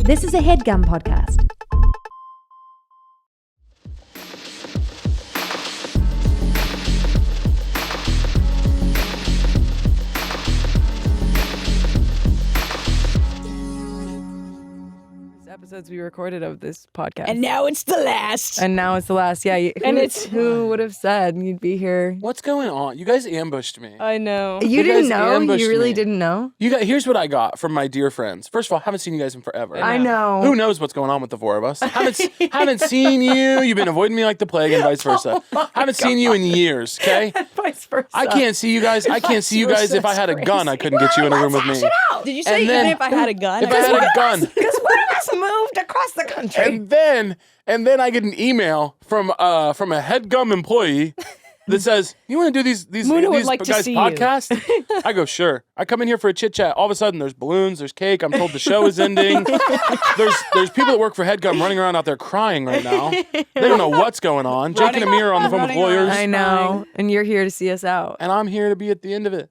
This is a Headgum podcast. Episodes we recorded of this podcast. And now it's the last. Yeah. Who would have said you'd be here? What's going on? You guys ambushed me. I know. You didn't guys know? ambushed You really me. didn't know? Here's what I got from my dear friends. First of all, haven't seen you guys in forever. I know. Who knows what's going on with the four of us? Haven't seen you. You've been avoiding me like the plague, and vice versa. Haven't seen you in years. Okay. Vice versa. I can't see you guys. I can't see you guys. If I had a gun, I couldn't get you in a room with me. Did you say even if I had a gun? If I had a gun. Because one of us moved across the country. And then I get an email from a Headgum employee that says, "You want to do these like to guys see podcast?" I go, "Sure." I come in here for a chit chat. All of a sudden, there's balloons, there's cake. I'm told the show is ending. There's people that work for Headgum running around out there crying right now. They don't know what's going on. Jake and Amir are on the phone with lawyers. I know. And you're here to see us out. And I'm here to be at the end of it.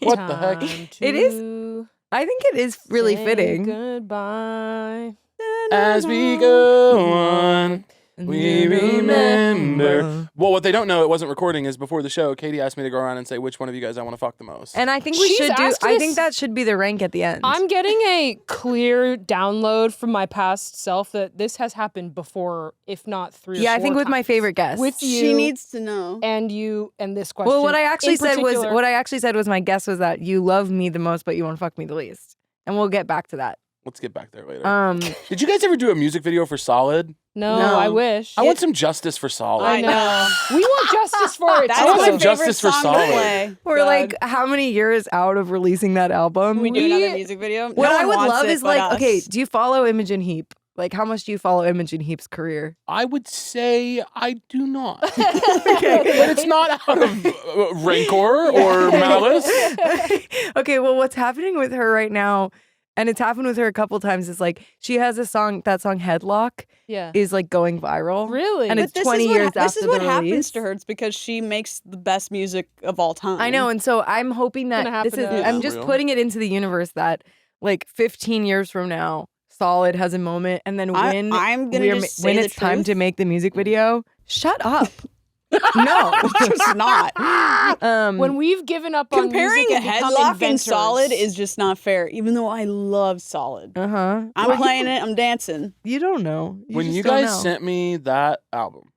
What the heck? It is. I think it is really fitting. Goodbye. As we go on, we remember. Well, what they don't know, it wasn't recording, is before the show, Katie asked me to go around and say which one of you guys I want to fuck the most. And I think we She's should do. asked I us- think that should be the rank at the end. I'm getting a clear download from my past self that this has happened before, if not three or four I think with my times. favorite guest. With you. She needs to know. And you and this question. Well, what I actually said particular- was my guess was that you love me the most, but you want to fuck me the least. And we'll get back to that. Let's get back there later. Did you guys ever do a music video for Solid? No, No. I wish. I want some justice for Solid. I know. We want justice for it. That's I want my some favorite justice for song Solid. to play. We're like how many years out of releasing that album? We do another music video. What No I one would wants love it is but like, us. okay, do you follow Imogen Heap? Like, how much do you follow Imogen Heap's career? I would say I do not. But it's not out of rancor or malice. Okay, well, what's happening with her right now, and it's happened with her a couple times, is like she has that song Headlock Yeah. is like going viral. Really? And But it's this 20 is what years after This is what the happens release. to her. It's because she makes the best music of all time. I know, and so I'm hoping Gonna that happen this is. to us. I'm just Real. putting it into the universe that like 15 years from now, Solid has a moment, and then when I'm gonna just say when the it's time truth. to make the music video, shut up. No, It's not. When we've given up on Comparing music a and become Headlock and inventors. Solid is just not fair, even though I love Solid. I'm I'm playing it, I'm dancing. You don't know. When just you don't guys know. sent me that album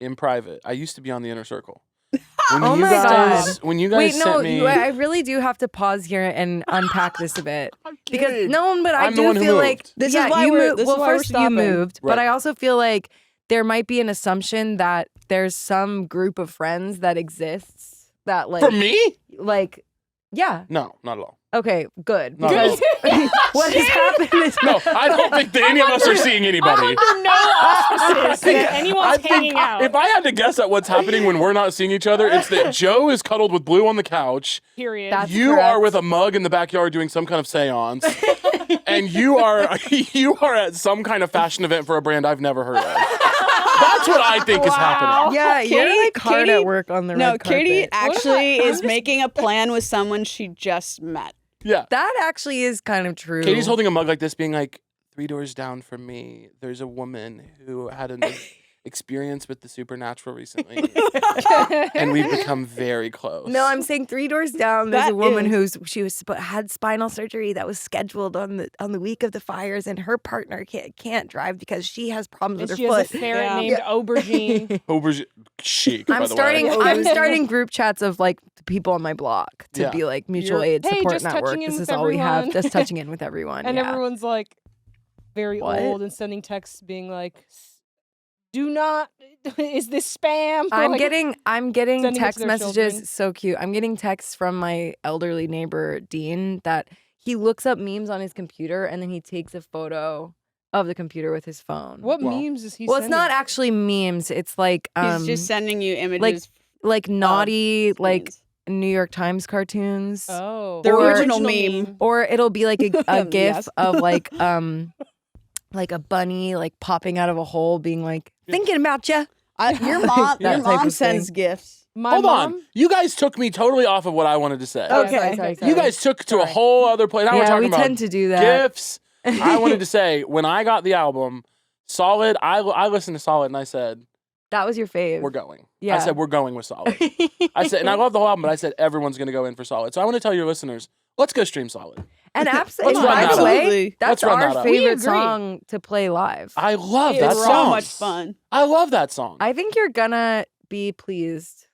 in private, I used to be on the Inner Circle. When Oh you my guys, God. When you guys Wait, no, sent me, I really do have to pause here and unpack this a bit. Because kidding. no, but I I'm the do one who feel like moved. This is yeah, why you we're- moved. this is Well, why we're first you stopping. moved, but Right. I also feel like there might be an assumption that there's some group of friends that exists that like for me? like yeah. No, not at all. Okay, good. No. Because what has happened is No, I don't think that any of us are seeing anybody. Under no auspices that anyone's hanging out. If I had to guess at what's happening when we're not seeing each other, it's that Joe is cuddled with Blue on the couch. Period. That's You correct. are with a mug in the backyard doing some kind of seance. And you are at some kind of fashion event for a brand I've never heard of. That's what I think is happening. Yeah, you're Katie- like hard Katie- at work on the No, red Katie carpet. actually I'm is just- making a plan with someone she just met. Yeah. That actually is kind of true. Katie's holding a mug like this, being like, 3 doors down from me, there's a woman who had an experience with the supernatural recently. And we've become very close. No, I'm saying 3 doors down. There's That a woman is- had spinal surgery that was scheduled on the week of the fires, and her partner can't drive because she has problems and with she her has foot. a ferret Yeah. named Aubergine. Aubergine chic, by I'm the starting. way. I'm starting group chats of like the people on my block to Yeah. be like mutual You're- aid hey, support just network. touching in This with is all we have. everyone. Just touching in with everyone. And yeah. everyone's like very What? old and sending texts being like, do not, is this spam? Or I'm like, getting sending it to text their messages. children. So cute. I'm getting texts from my elderly neighbor Dean that he looks up memes on his computer and then he takes a photo of the computer with his phone. What Wow. memes is he Well, it's sending? not actually memes. It's like He's just sending you images. like naughty like scenes. New York Times cartoons. Oh. The Or- original meme. Or it'll be like a gif Yes. of like a bunny like popping out of a hole being like thinking about you. Your mom, That your type mom of sends thing. gifts. My Hold mom? on. You guys took me totally off of what I wanted to say. Okay. Sorry. You guys took to a whole other place. Now we're Yeah, talking we about tend to do that. gifts I wanted to say, when I got the album, Solid, I listened to Solid and I said, That was your fave. we're going. Yeah. I said, we're going with Solid. I said, and I love the whole album, but I said, everyone's going to go in for Solid. So I want to tell your listeners, let's go stream Solid. And Let's absolutely, run by that the up. way, that's Let's run that our up. We favorite agree. song to play live. I love It's that so song. much fun. I love that song. I think you're gonna be pleased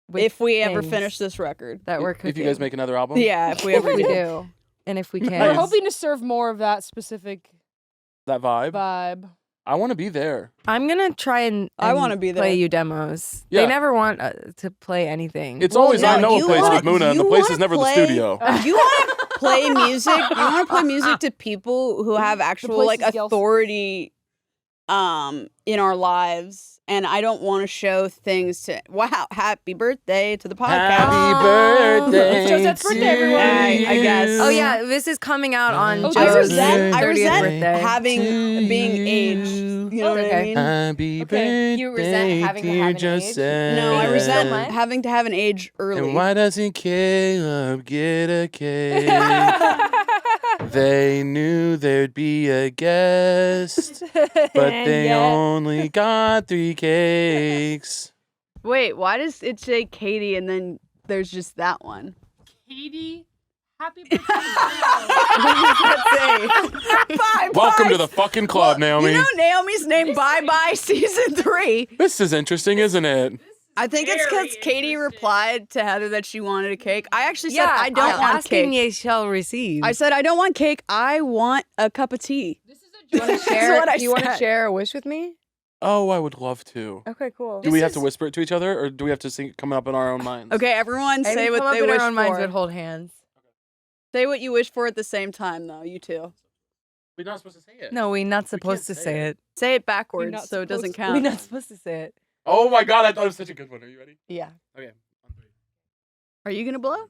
with If we ever things finish this record. that we're cooking. if you guys make another album. Yeah, if we ever we do. do, and if we We're can, hoping to serve more of that specific That vibe. vibe. I want to be there. I'm gonna try and I wanna be play there. you demos. Yeah. They never want to play anything. It's Well, always no, I know a you place wanna- with Muna, and the you place wanna is never play- the studio. You want to play music? You want to play music to people who have actual place like is Yeltsin. authority in our lives. And I don't want to show things to happy birthday to the podcast. Happy birthday It's Josette's birthday, to everyone. I guess. Oh yeah, this is coming out on Oh, Joe's I 30th birthday. having being aged. You know what I Okay. mean? Happy Okay. birthday, You resent having to dear have an age? Josette. No, I Yeah. resent What? having to have an age early. And why doesn't Caleb get a cake? They knew there'd be a guest, but they only got 3 cakes. Wait, why does it say Katie and then there's just that one? Katie, happy birthday. Bye, Welcome bye. to the fucking club, Naomi. You know Naomi's name Bye Bye Season 3. This is interesting, isn't it? I think it's because Katie replied to Heather that she wanted a cake. I actually said Yeah, I don't want asking cake. ye shall receive. I said I don't want cake. I want a cup of tea. you want to That's share? what I Do you want to said. share a wish with me? Oh, I would love to. Okay, cool. Do we have to whisper it to each other, or do we have to sing come up in our own minds? Okay, everyone say Say what they wish our own minds, for. but hold hands. Say what you wish for at the same time, though. You two. We're not supposed to say it. No, we're not supposed to say say it. it. Say it You're backwards not so it doesn't supposed to. count. We're not supposed to say it. Oh my god, I thought it was such a good one. Are you ready? Yeah. Okay. On 3. Are you gonna blow?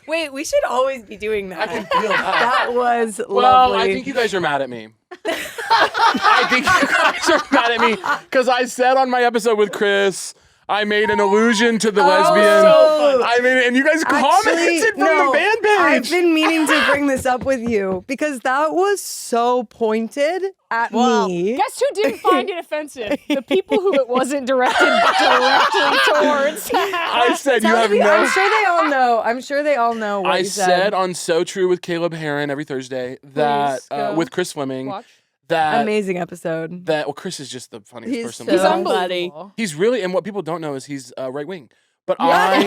Wait, we should always be doing I that. can feel that. That was Well, lovely. I think you guys are mad at me. I think you guys are mad at me because I said on my episode with Chris, I made an allusion to the lesbian. so I mean, and you guys commented from no, the fan page. I've been meaning to bring this up with you because that was so pointed at me. Guess who didn't find it offensive? The people who it wasn't directed directly towards. I said you have I'm no. sure they all know. I'm sure they all know what I you said on So True with Caleb Hearon every Thursday that Please go. with Chris Fleming Watch. that Amazing episode. well Chris is just the funniest He's person. so He's alive. unbelievable. He's really, and what people don't know is he's right wing. But I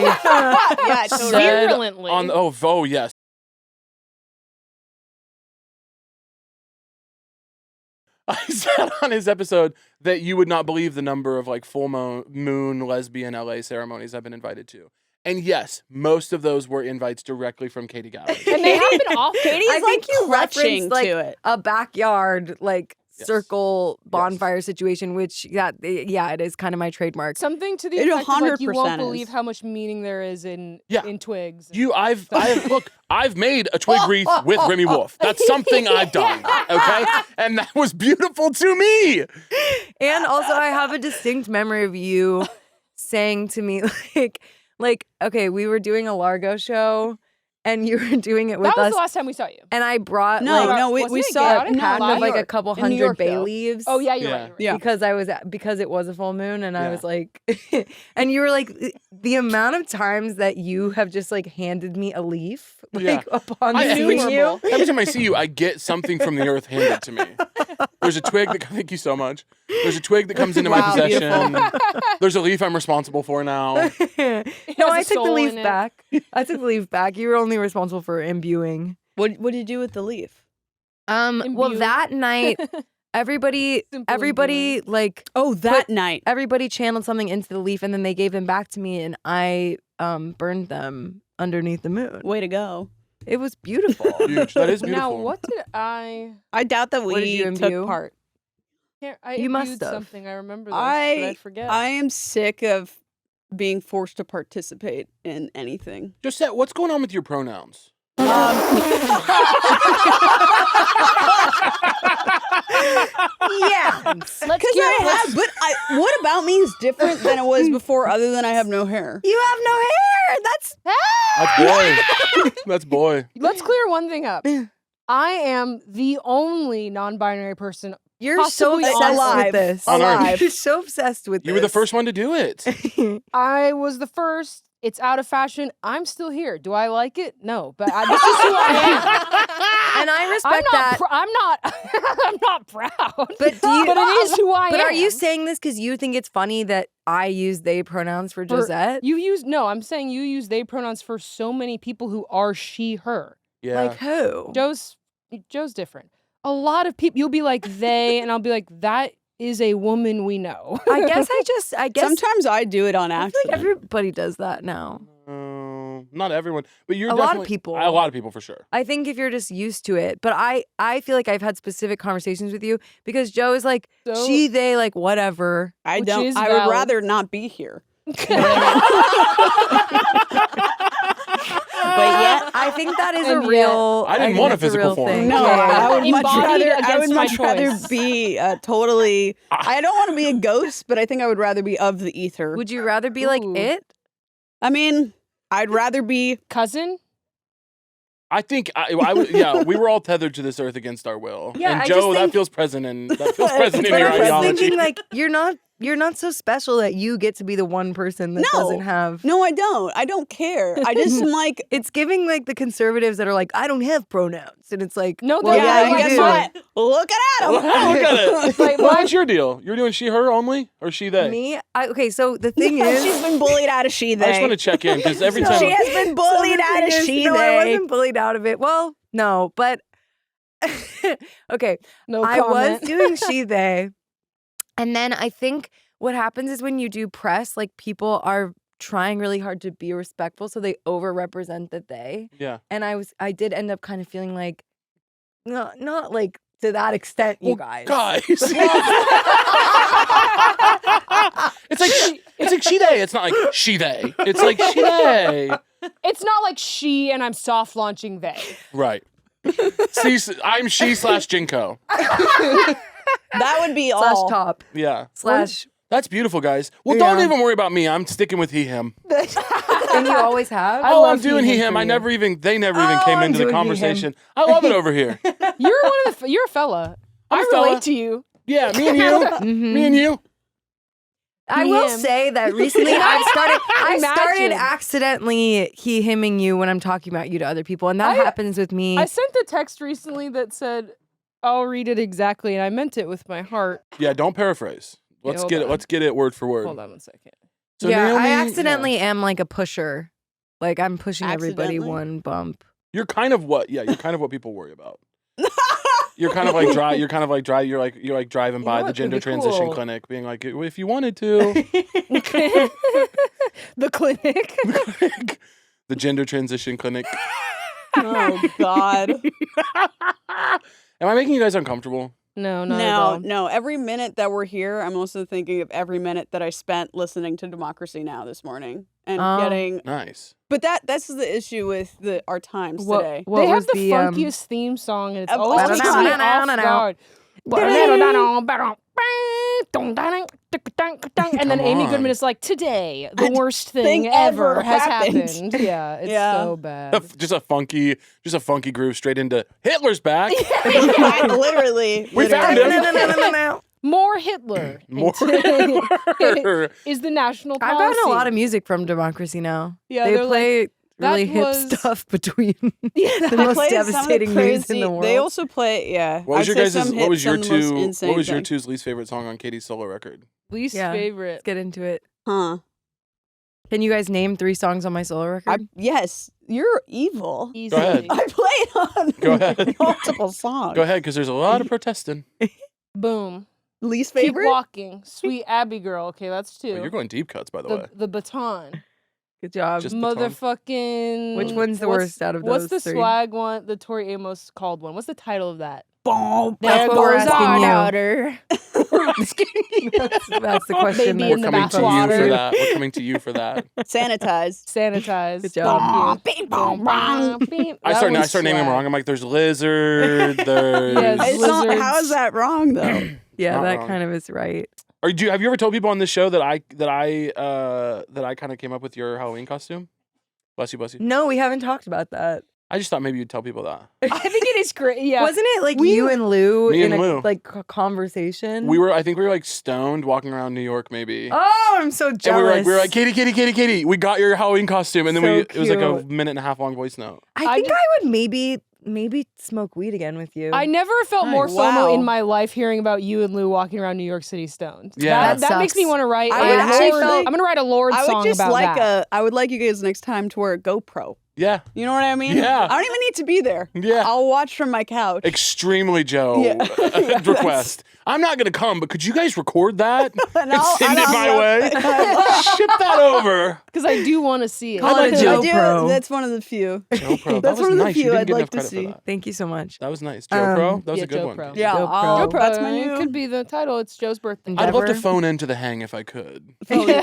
Yeah, totally. said Virulently. on oh yes. I said on his episode that you would not believe the number of like full moon lesbian LA ceremonies I've been invited to. And yes, most of those were invites directly from Katie Gayotic. And they happen often. Katie's I think you clutching referenced like to it. a backyard like Yes. circle bonfire situation, which yeah, it is kind of my trademark. Something to the It effect of like, you 100% won't is. believe how much meaning there is in Yeah. in twigs. I've made a twig wreath with Remy Wolf. That's something I've done. Okay? And that was beautiful to me. And also, I have a distinct memory of you saying to me, like, okay, we were doing a Largo show, and you were doing it with that was us, the last time we saw you. and I brought No, like no, we Wasn't it saw Gayotic? it. No, pack live? of like a York. couple In New hundred York, bay though. leaves. Oh yeah, you're Yeah. right. You're right. Yeah. because it was a full moon, and I Yeah. was like, and you were like, the amount of times that you have just like handed me a leaf, like Yeah. upon I seeing you. innumerable. Every time I see you, I get something from the earth handed to me. There's a twig that thank you so much. There's a twig that comes into my Wow, possession. There's a leaf I'm responsible for now. No, has I a took the soul leaf in it. back. I took the leaf back. You were only responsible for imbuing. What did you do with the leaf? Well, Imbue. that night, everybody, Simple like Oh, that night. everybody channeled something into the leaf, and then they gave them back to me, and I burned them underneath the moon. Way to go. It was beautiful. Huge. That is beautiful. Now, what did I? I doubt that What did you we imbue? took part. I You must imbued have. something. I remember this, but I forget. I am sick of being forced to participate in anything. Josette, what's going on with your pronouns? Yeah. Let's Because I have, but what about me is different than it was before, other than I have no hair. You have no hair. That's That's boy. That's boy. Let's clear one thing up. I am the only non-binary person. You're so Possibly obsessed alive. with this. On Earth. You're so obsessed with this. You were the first one to do it. I was the first. It's out of fashion. I'm still here. Do I like it? No, but this is who I am. And I respect that. I'm not proud. But do you? But it is who I am. But are you saying this because you think it's funny that I use they pronouns for Josette? I'm saying you use they pronouns for so many people who are she, her. Yeah. Like who? Joe's different. A lot of people, you'll be like they, and I'll be like, that is a woman we know. I guess Sometimes I do it on I feel accident. like everybody does that now. Not everyone, but you're A lot of definitely- people. A lot of people for sure. I think if you're just used to it. But I feel like I've had specific conversations with you because Joe is like, So- she, they, like, whatever. I Which don't. is I would valid. rather not be here. But yet, I think that is And a real. I didn't think want a that's physical real form. thing. no, Yeah. I would much Embodied rather. I against would my much rather choice. be totally. I don't want to be a ghost, but I think I would rather be of the ether. Would you rather be like Ooh. it? I mean, I'd rather be. Cousin? I think I would. Yeah, we were all tethered to this earth against our will. Yeah, and I Joe, just that think- feels present in in your But I'm just ideology. thinking, like, you're not so special that you get to be the one person that No. doesn't have. No, I don't. I don't care. I just am like. It's giving like the conservatives that are like, I don't have pronouns, and it's like, No, well, they're yeah, like, you guess do. what? Look at Look Adam. at it. Like, What's your deal? You're doing she, her only, or she, they? Me, okay. So the thing is, She's been bullied out of she. I just They. want to check in because every time. She has been bullied the out thing of is- she. No, I They. wasn't bullied out of it. Well, no, but okay. No I was comment. doing she, they, and then I think what happens is when you do press, like people are trying really hard to be respectful, so they overrepresent the they. Yeah. And I did end up kind of feeling like, not like to that extent, you guys. Guys. It's like she, they. It's not like she, they. It's like she, they. It's not like she and I'm soft launching they. Right. I'm she / Jinko. That would be Slash all. top Yeah. slash. That's beautiful, guys. Well, don't Yeah. even worry about me. I'm sticking with he, him. And you always have. I Oh, love I'm doing he, he, him him. for you. They never even Oh, came I'm into the doing he, him. conversation. I love it over here. You're a fella. I'm I a fella. relate to you. Yeah, me and you. Mhm. Me and you. I He, will him. say that recently I started Imagine. accidentally he himming you when I'm talking about you to other people, and that happens with me. I sent a text recently that said, I'll read it exactly, and I meant it with my heart. Yeah, don't paraphrase. Let's hold get it. on. Let's get it word for word. Hold on one second. So yeah, Naomi, I yeah. accidentally am like a pusher. Like I'm pushing everybody Accidentally? one bump. You're kind of what? Yeah, you're kind of what people worry about. You're kind of like dry. You're kind of like dry. You're like driving by know the what? gender It'd be transition cool. clinic, being like, if you wanted to, The clinic. the gender transition clinic. Oh God. Am I making you guys uncomfortable? No, not at all. No. Every minute that we're here, I'm also thinking of every minute that I spent listening to Democracy Now! This morning and Oh. getting. Nice. But that's the issue with our times today. What They have was the the funkiest theme song, and it's Of always all takes me time. off guard. And then Come Amy on. Goodman is like, today, the And worst thing thing ever ever has happened. happened. Yeah, it's Yeah. so bad. Just a funky groove straight into Hitler's back. Literally. We found him. No. More Hitler. More Hitler is the national I've policy. gotten a lot of music from Democracy Now! Yeah, they they're play really that hip was- stuff between Yeah, the They most play some of the devastating news in crazy- the world. They also play, yeah. What was I'd your say guys' some what was hits your on the most two insane what was your thing. two's least favorite song on Katie's solo record? least Yeah. favorite. Let's get into it. Huh. Can you guys name 3 songs on my solo record? Yes, you're evil. Easily. ahead. I played on Go ahead. multiple songs. Go ahead, because there's a lot of protesting. Boom. Least Keep favorite? walking. Sweet Abby girl. Okay, that's 2. Oh, you're going deep cuts, by the way. the baton. Good job. Just baton. Motherfucking. Which one's the what's- worst out of What's those the 3? swag one? The Tori Amos called one. What's the title of that? Boom. That's what we're asking you. daughter. That's the question. Baby We're in the coming to you bathwater. for that. We're coming to you for that. Sanitized. Sanitize. Good job. Thank you. Bing, bong, bong. I That start one's naming them swag. wrong. I'm like, there's lizard. There's. Yes. It's not- Lizards. how is that wrong though? Yeah, Not that wrong. kind of is right. Or have you ever told people on this show that I kind of came up with your Halloween costume? Bless you, bless you. No, we haven't talked about that. I just thought maybe you'd tell people that. I think it is great. Yeah. Wasn't it like you and Lou Me in and a Lou. like conversation? I think we were like stoned walking around New York maybe. Oh, I'm so And jealous. we were like, Katie, we got your Halloween costume. And then So it was like a cute. minute and a half long voice note. I think I would maybe smoke weed again with you. I never felt more Nice. FOMO Wow. in my life hearing about you and Lou walking around New York City stoned. Yeah. That makes sucks. me want to write. I would actually I'm gonna write a Lorde I song would just about like that. I would like you guys next time to wear a GoPro. Yeah. You know what I mean? Yeah. I don't even need to be there. Yeah. I'll watch from my couch. Extremely Joe Yeah. request. I'm not going to come, but could you guys record that and I'll- send it I'll my love- way? Ship that over. Because I do want to see it. Call it a I Joe do. Pro. That's one of the few. Joe Pro. That That's was one of the nice. You few didn't I'd get like enough to credit see. for that. Thank you so much. That was nice. Joe Pro? That was yeah, a good Joe one. Pro. Yeah, Joe I'll- Pro. Joe Pro. that's my new. It could be the title. It's Joe's birthday. I'd love to Endeavor. phone into the hang if I could. Oh, yeah.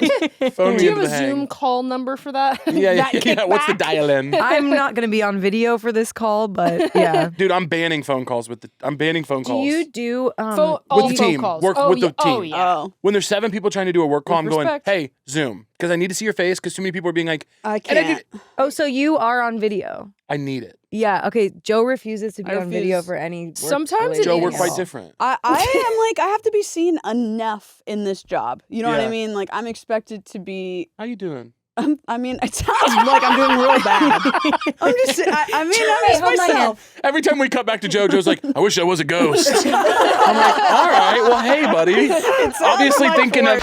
Phone me Do you into have the a hang. Zoom call number for that? Yeah, That yeah. What's the kickback? dial-in? I'm not going to be on video for this call, but yeah. Dude, I'm banning phone calls I'm banning phone Do calls. you do All With the phone team. calls. Work oh, with the yeah. Oh, team. yeah. Oh, When there's 7 people trying to do a work call, With I'm going, respect. hey, Zoom. Because I need to see your face because too many people are being like, I and I can't. Oh, so you are on video? I need it. Yeah. Okay. Joe refuses to be I on video refuse. for any. work Sometimes it Joe, is. we're Yeah. quite different. I am like, I have to be seen enough in this job. You know what I Yeah. mean? Like, I'm expected to be. How you doing? I mean, it sounds like I'm doing real bad. I'm just. I'm just hold my myself. Every time we cut back to Joe, Joe's like, I wish I was a ghost. I'm like, all right, well, hey, buddy. Obviously like thinking work.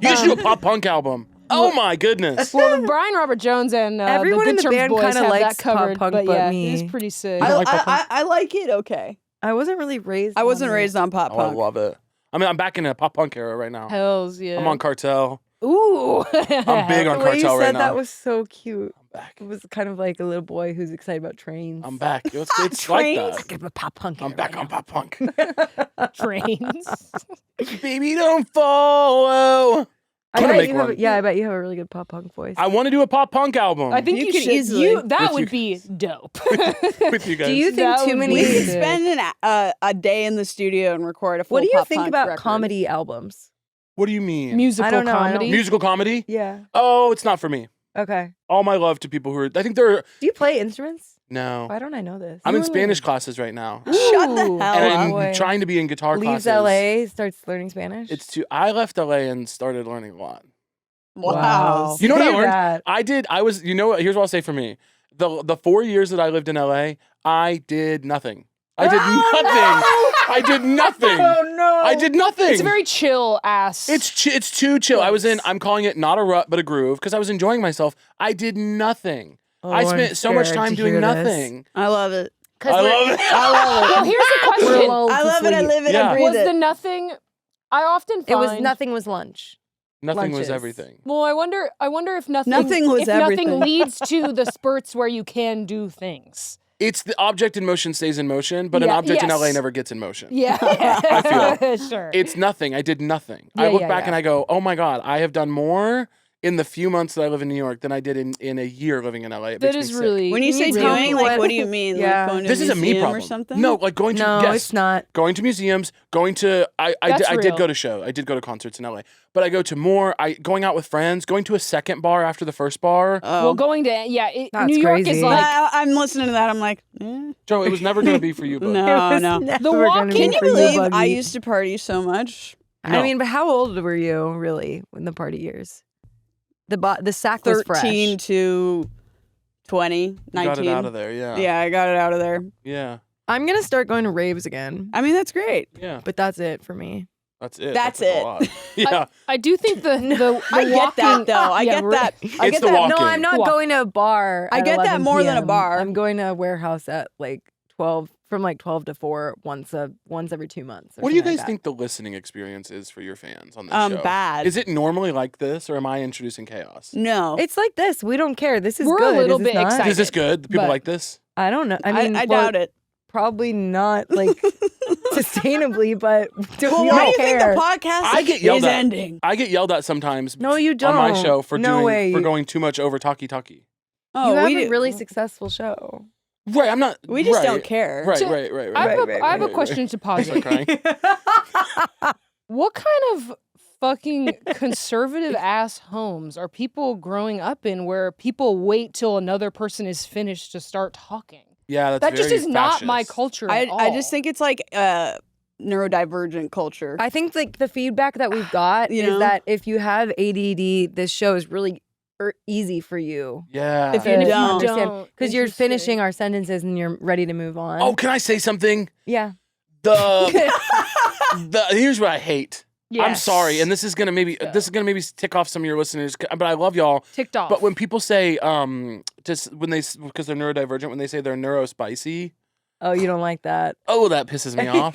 you should do a pop punk album. Oh my goodness. Well, Brian Robert Jones and Everyone the in Good the Terms band Boys kinda have likes that pop covered, punk, but but yeah, me. it is pretty sick. I don't like pop punk. I like it. Okay. I wasn't really raised. I wasn't on it. raised on pop Oh, I punk. love it. I mean, I'm back in a pop punk era right now. Hells yeah. I'm on Cartel. Ooh. I'm big on The way you Cartel said right now. that was so cute. I'm back. It was kind of like a little boy who's excited about trains. I'm back. It's like Trains. that. Get a pop punk. I'm back on pop punk. Trains. Baby, don't follow. I I'm gonna bet make you have, one. yeah, I bet you have a really good pop punk voice. I want to do a pop punk album. I think You you, could should. easily. That With would be dope. with you guys. Do you think That too would many? We be could sick. spend a day in the studio and record a full What do you pop think punk about record. comedy albums? What do you mean? Musical I don't know, I don't- comedy. Musical comedy? Yeah. Oh, it's not for me. Okay. All my love to people who are. I think they're. Do you play instruments? No. Why don't I know this? I'm in Really? Spanish classes right now. Shut the Ooh. hell And up. I'm boy. trying to be in guitar Leaves classes. LA, starts learning Spanish. It's too. I left LA and started learning a lot. Wow. You know what I Say learned? that. I was. You know what? Here's what I'll say for me. The 4 years that I lived in LA, I did nothing. I did nothing. I did nothing. Oh no! I did nothing. It's a very chill ass. It's too chill. I was in. Yes. I'm calling it not a rut but a groove because I was enjoying myself. I did nothing. Oh, I I'm spent so much scared time to doing hear this. nothing. I love it. I love it. I love it. Well, here's the We're question. lulled I to love it. I sleep. live it. Yeah. I breathe Was it. the nothing? I often find It was nothing was lunch. Nothing was Lunches. everything. Well, I wonder if nothing. Nothing was if everything. nothing leads to the spurts where you can do things. It's the object in motion stays in motion, but an Yeah, object in yes. LA never gets in motion. Yeah, I sure. It's nothing. I did nothing. I Yeah, look yeah, back yeah. and I go, oh my God, I have done more in the few months that I live in New York than I did in a year living in LA. It That makes is me sick. really. When you say tell me doing, like, what- what do you mean? Yeah. Like going to This a is a me museum problem. or something? No, like going to No, yes, it's not. going to museums, going to I That's did real. go to show. I did go to concerts in LA. But I go to more going out with friends, going to a second bar after the first bar. Well, going to That's New York is crazy. like I'm listening to that. I'm like, eh. Joe, it was never going to be for you, but No, no. The walk- Can you believe I used to party so much? No. I mean, but how old were you really in the party years? The sack was 13 fresh. to 20, you 19. got it out of there. Yeah. Yeah, I got it out of there. Yeah. I'm gonna start going to raves again, I mean, that's great. Yeah. but that's it for me. That's it. That's like a it. lot. Yeah. I do think the I get walking, that, though. I yeah, get right. that. I It's get the that. walking. No, I'm not Walk. going to a bar. I at get that 11 more than a PM. bar. I'm going to a warehouse at like 12, from like 12 to 4 once every 2 months. or What do you something guys like think the listening experience is for your fans on this show? Bad. Is it normally like this, or am I introducing chaos? No. that. It's like this. We don't care. This is We're a good. little Is this bit not? excited. Is this good? People But- like this? I don't know. I mean, I well, doubt it. Probably not like sustainably, but Well, we why do don't you care. think the podcast I get yelled is at. ending? I get yelled at sometimes. No, you On my don't. show for No way. going too much over talkie. Oh, You have we a do- really successful show. Right. I'm not. We just right, don't care. Right. So, Right. Right. I Right. have, Right, I have a right, question to I start posit. crying. What kind of fucking conservative ass homes are people growing up in where people wait till another person is finished to start talking? Yeah, that's That just very is not my fascist. culture I at all. I just think it's like neurodivergent culture. I think like the feedback that we've got You is know? that if you have ADD, this show is really easy for you. Yeah. If you to don't. understand because you're Interesting. finishing our sentences and you're ready to move on. Oh, can I say something? yeah. Here's what I hate. I'm Yes. sorry, and this is gonna maybe tick off some of your listeners, but I love y'all. Ticked off. But when people say just when they because they're neurodivergent, when they say they're neurospicy, Oh, you don't like that oh, that pisses me off.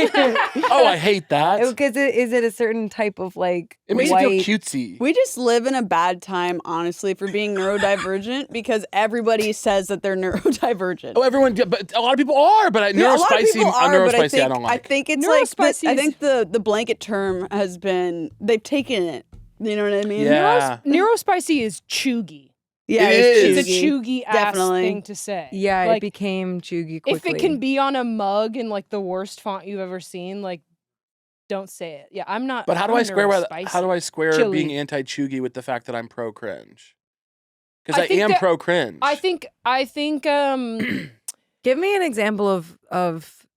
Oh, I hate that. because is it a certain type of like It makes white... me feel cutesy. We just live in a bad time, honestly, for being neurodivergent because everybody says that they're neurodivergent. Oh, everyone, but a lot of people are. But Yeah, a lot of neurospicy, people are, but neurospicy, I don't I like. think it's Neurospicy I think the blanket term has been they've taken it. You know what I mean? Yeah. Neurospicy is chuggy. Yeah, It it's It's a chuggy ass Definitely. thing to say. Yeah, Like, it became chuggy quickly. if it can be on a mug in like the worst font you've ever seen, like don't say it. Yeah, I'm not. But how do I'm I square neurospicy. how do I square Chili. being anti-chuggy with the fact that I'm pro cringe? Because I I think am that- pro cringe. I think Give me an example of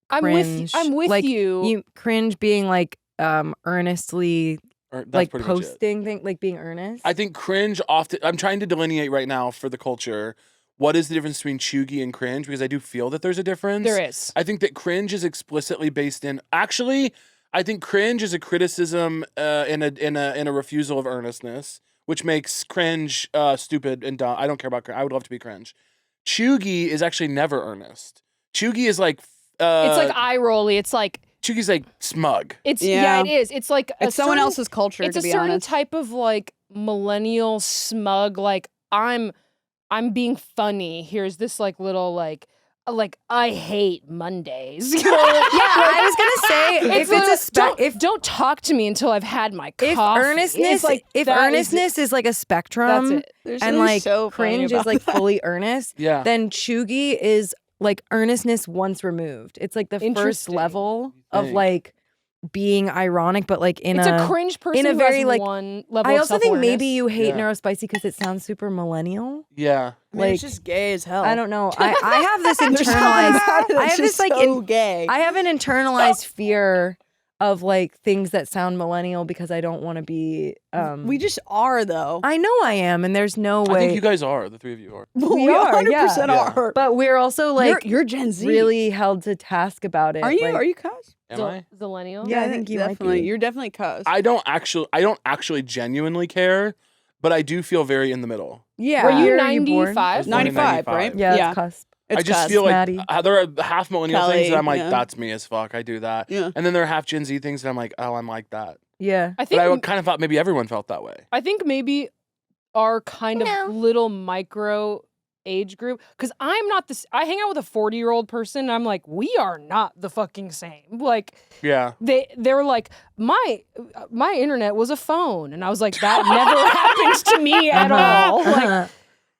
I'm cringe. with like, you. Cringe being like earnestly That's like pretty much it. posting thing, like being earnest. I think cringe often. I'm trying to delineate right now for the culture. What is the difference between chuggy and cringe? Because I do feel that there's a difference. There is. I think that cringe is explicitly based in. Actually, I think cringe is a criticism in a refusal of earnestness, which makes cringe stupid and dumb. I don't care about cringe. I would love to be cringe. Chuggy is actually never earnest. Chuggy is like. It's like eye rolly. It's like Chuggy's like smug. it's Yeah. it is. It's like It's someone certain- else's culture, It's to a be certain honest. type of like millennial smug. Like I'm being funny. Here's this like little like I hate Mondays. yeah, I was gonna say if it's a don't talk to me until I've had my if coffee. earnestness It's like if that earnestness is like a that's spectrum it. There's and something like so funny cringe is about like that. fully earnest, Yeah. then chuggy is like earnestness once removed. It's like the first Interesting. level of Think. like being ironic, but like in It's a cringe person in a who very, has like- one level I of also think maybe self-awareness. you hate Yeah. neurospicy because it sounds super millennial. Yeah. I mean, it's like- just gay as hell. I don't know. I have this There's something internalized. about it I that's have this just like so gay. I have an internalized fear of like things that sound millennial because I don't want to be. We just are though. I know I am, and there's no I way. think you guys are. The three of you are. we are, 100% yeah. are. But we're also like you're Gen Z. really held to task about it. Are you? Like, Are you cuz? Am I? Zillennial? Yeah, I think you might definitely. be. You're definitely cuz. I don't actually genuinely care, but I do feel very in the middle. Yeah. Were you Where are you born? 95? born in 95, right? Yeah, Yeah. it's cusp. It's I just cuz. feel like Maddie. there are half millennial things Kelly, that I'm like, yeah. that's me as fuck. I do that. Yeah. And then there are half Gen Z things that I'm like, oh, I'm like that. Yeah. I But think I kind of thought maybe everyone felt that way. I think maybe our kind of little micro age group, because I'm not this. I hang out with a 40-year-old person. And I'm like, we are not the fucking same. Like Yeah. they were like, my internet was a phone, and I was like, that never happens to me at all. Like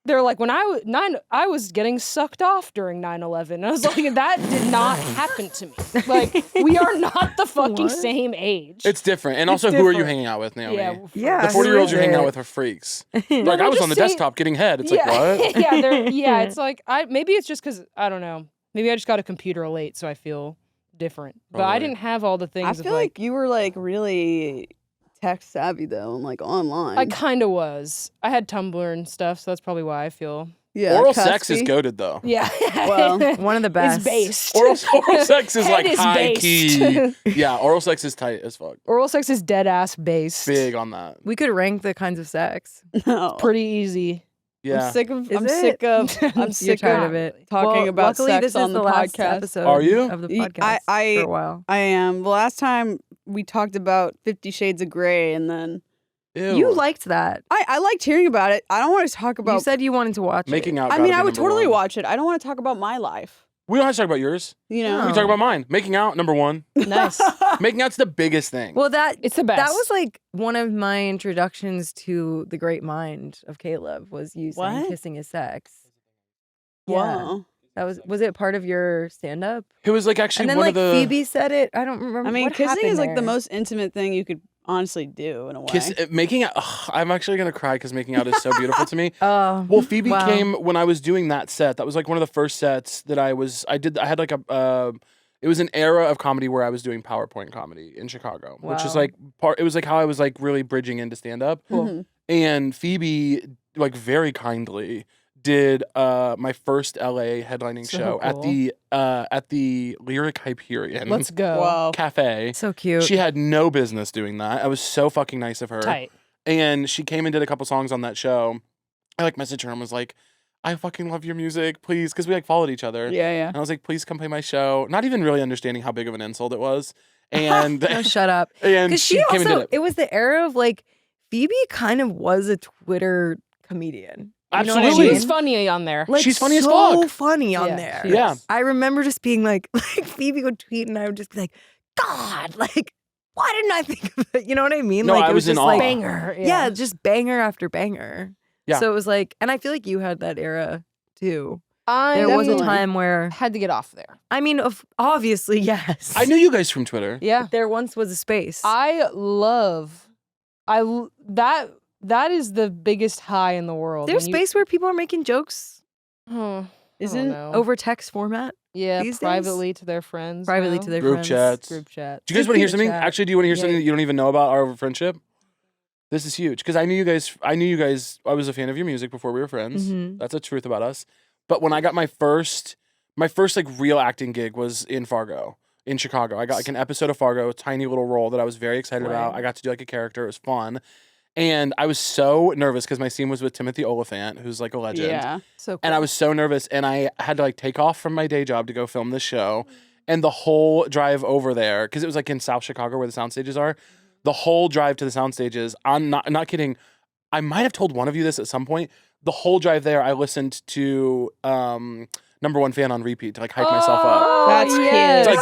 they're like, when I was getting sucked off during 9/11. I was like, that did not happen to me. Like we are not the fucking What? same age. It's different. And It's also, who are you different. hanging out with, Naomi? yeah, Yeah, The who 40-year-olds is you're hanging it? out with are freaks. Like, they're I was just on the saying- desktop getting head. It's like, what? yeah, it's like maybe it's just because I don't know. Maybe I just got a computer late, so I feel different. But I Probably. didn't have all the things. I of feel like you were like really tech savvy though, and like online. I kind of was. I had Tumblr and stuff, so that's probably why I feel. yeah, Oral sex is cuspy. goaded, though. Yeah. Well, One of the best. It's based. Oral sex is Head like is high based. key. Yeah, oral sex is tight as fuck. Oral sex is dead ass based. Big on that. We could rank the kinds of sex. No. Pretty easy. Yeah. I'm sick of. Is I'm it? sick of. I'm You're sick tired of of it. talking Well, about luckily, sex this on is the last podcast. episode Are you? of the Y- podcast I- for a while. I am. The last time we talked about 50 Shades of Grey, and then Ew. You liked that. I liked hearing about it. I don't want to talk You about. said you wanted to watch making it. out. I gotta mean, be I would number totally one. watch it. I don't want to talk about my life. We don't have to talk about yours. You know. No. We can talk about mine. Making out, number one. Nice. Making out's the biggest thing. Well, that It's the best. that was like one of my introductions to the great mind of Caleb. Was you saying What? kissing is sex? Yeah. Wow. That was it part of your stand up? it was like actually And then one like of the. Phoebe said it. I don't remember. I mean, what kissing happened is like the there? most intimate thing you could honestly do in a way. Making out. I'm actually gonna cry because making out is so beautiful to me. Oh, Well, Phoebe wow. came when I was doing that set. That was like one of the first sets that I had like a. It was an era of comedy where I was doing PowerPoint comedy in Chicago, which is Wow. like it was like how I was like really bridging into stand up. Mhm. And Phoebe, like very kindly, did my first LA headlining So show cool. at the Lyric Hyperion Let's go. Whoa. Cafe. So cute. She had no business doing that. I was so fucking nice of her. Tight. And she came and did a couple songs on that show. I like messaged her and was like, I fucking love your music, please. Because we like followed each other. Yeah. And I was like, please come play my show. Not even really understanding how big of an insult it was. And No, shut up. and Because she she came and also, did it was the era of like, Phoebe kind of was a Twitter comedian. You know what I Absolutely. She mean? was funny on there. Like, She's funny as so fuck. funny on Yeah, there. she Yeah. is. I remember just being like Phoebe would tweet and I would just be like, God, like, why didn't I think of it? You know what I mean? No, like I it was in just awe. like Banger. yeah, just banger after banger. Yeah. So it was like, and I feel like you had that era too. I There was a Definitely. time where, had to get off there. I mean, obviously, yes. I knew you guys from Twitter. Yeah. There once was a space. That is the biggest high in the world. There's when you- space where people are making jokes Huh, I Isn't don't know. over text format, yeah, these days? privately to their friends. privately now. to their Group friends. chats. Group chat. Do you guys want to hear Group something? chat. Actually, do you want to hear Yeah. something that you don't even know about our friendship? This is huge because I knew you guys. I was a fan of your music before we were friends. Mhm. That's the truth about us. But when I got my first like real acting gig was in Fargo in Chicago. I got like an episode of Fargo, a tiny little role that I was very excited about. Right. I got to do like a character. It was fun. And I was so nervous because my scene was with Timothy Oliphant, who's like a legend. Yeah. So cool. And I was so nervous, and I had to like take off from my day job to go film this show. And the whole drive over there, because it was like in South Chicago where the sound stages are, the whole drive to the sound stages, I'm not kidding. I might have told one of you this at some point. The whole drive there, I listened to Number One Fan on repeat to like hype myself up. Oh, That's cute. yes. To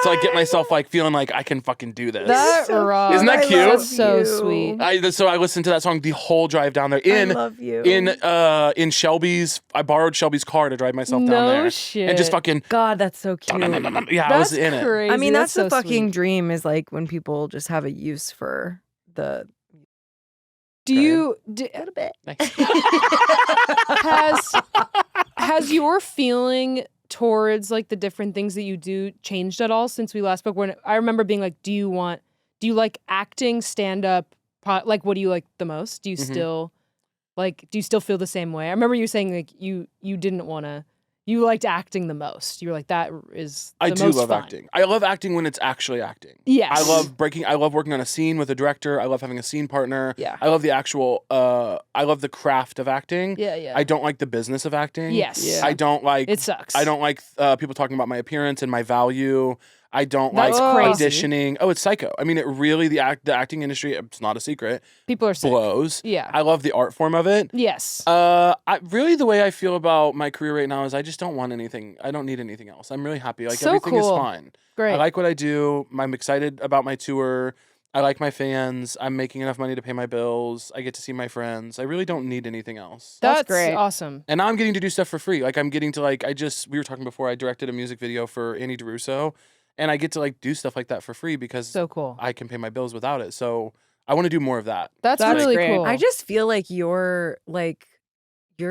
like get myself like feeling like I can fucking do this. That So rocks. Isn't that I cute? love That's so you. sweet. So I listened to that song the whole drive down there I love you. in Shelby's. I borrowed Shelby's car to drive myself down No there shit. and just fucking God, that's so cute. yeah, I was That's in it. crazy. I mean, that's so the fucking sweet. dream is like when people just have a use for the Do you a little bit. has your feeling towards like the different things that you do changed at all since we last spoke? When I remember being like, do you like acting, stand up? Like, what do you like the most? Do you Mhm. still feel the same way? I remember you saying like you didn't want to. You liked acting the most. You were like, that is the I do most love fun. acting. I love acting when it's actually acting. Yes. I love working on a scene with a director. I love having a scene partner. Yeah. I love the actual I love the craft of acting. Yeah. I don't like the business of acting. Yes. Yeah. I don't like It sucks. I don't like people talking about my appearance and my value. I don't That's like crazy. auditioning. Oh, it's psycho. I mean, it really the acting industry. It's not a secret. People are sick. Blows. Yeah. I love the art form of it. Yes. Really the way I feel about my career right now is I just don't want anything. I don't need anything else. I'm really happy. Like So everything is cool. fine. Great. I like what I do. I'm excited about my tour. I like my fans. I'm making enough money to pay my bills. I get to see my friends. I really don't need anything else. That's great. awesome. And now I'm getting to do stuff for free. Like I'm getting to like we were talking before, I directed a music video for Annie DeRusso, and I get to like do stuff like that for free because So cool. I can pay my bills without it. So I want to do more of that. That's That's really great. cool. I just feel like your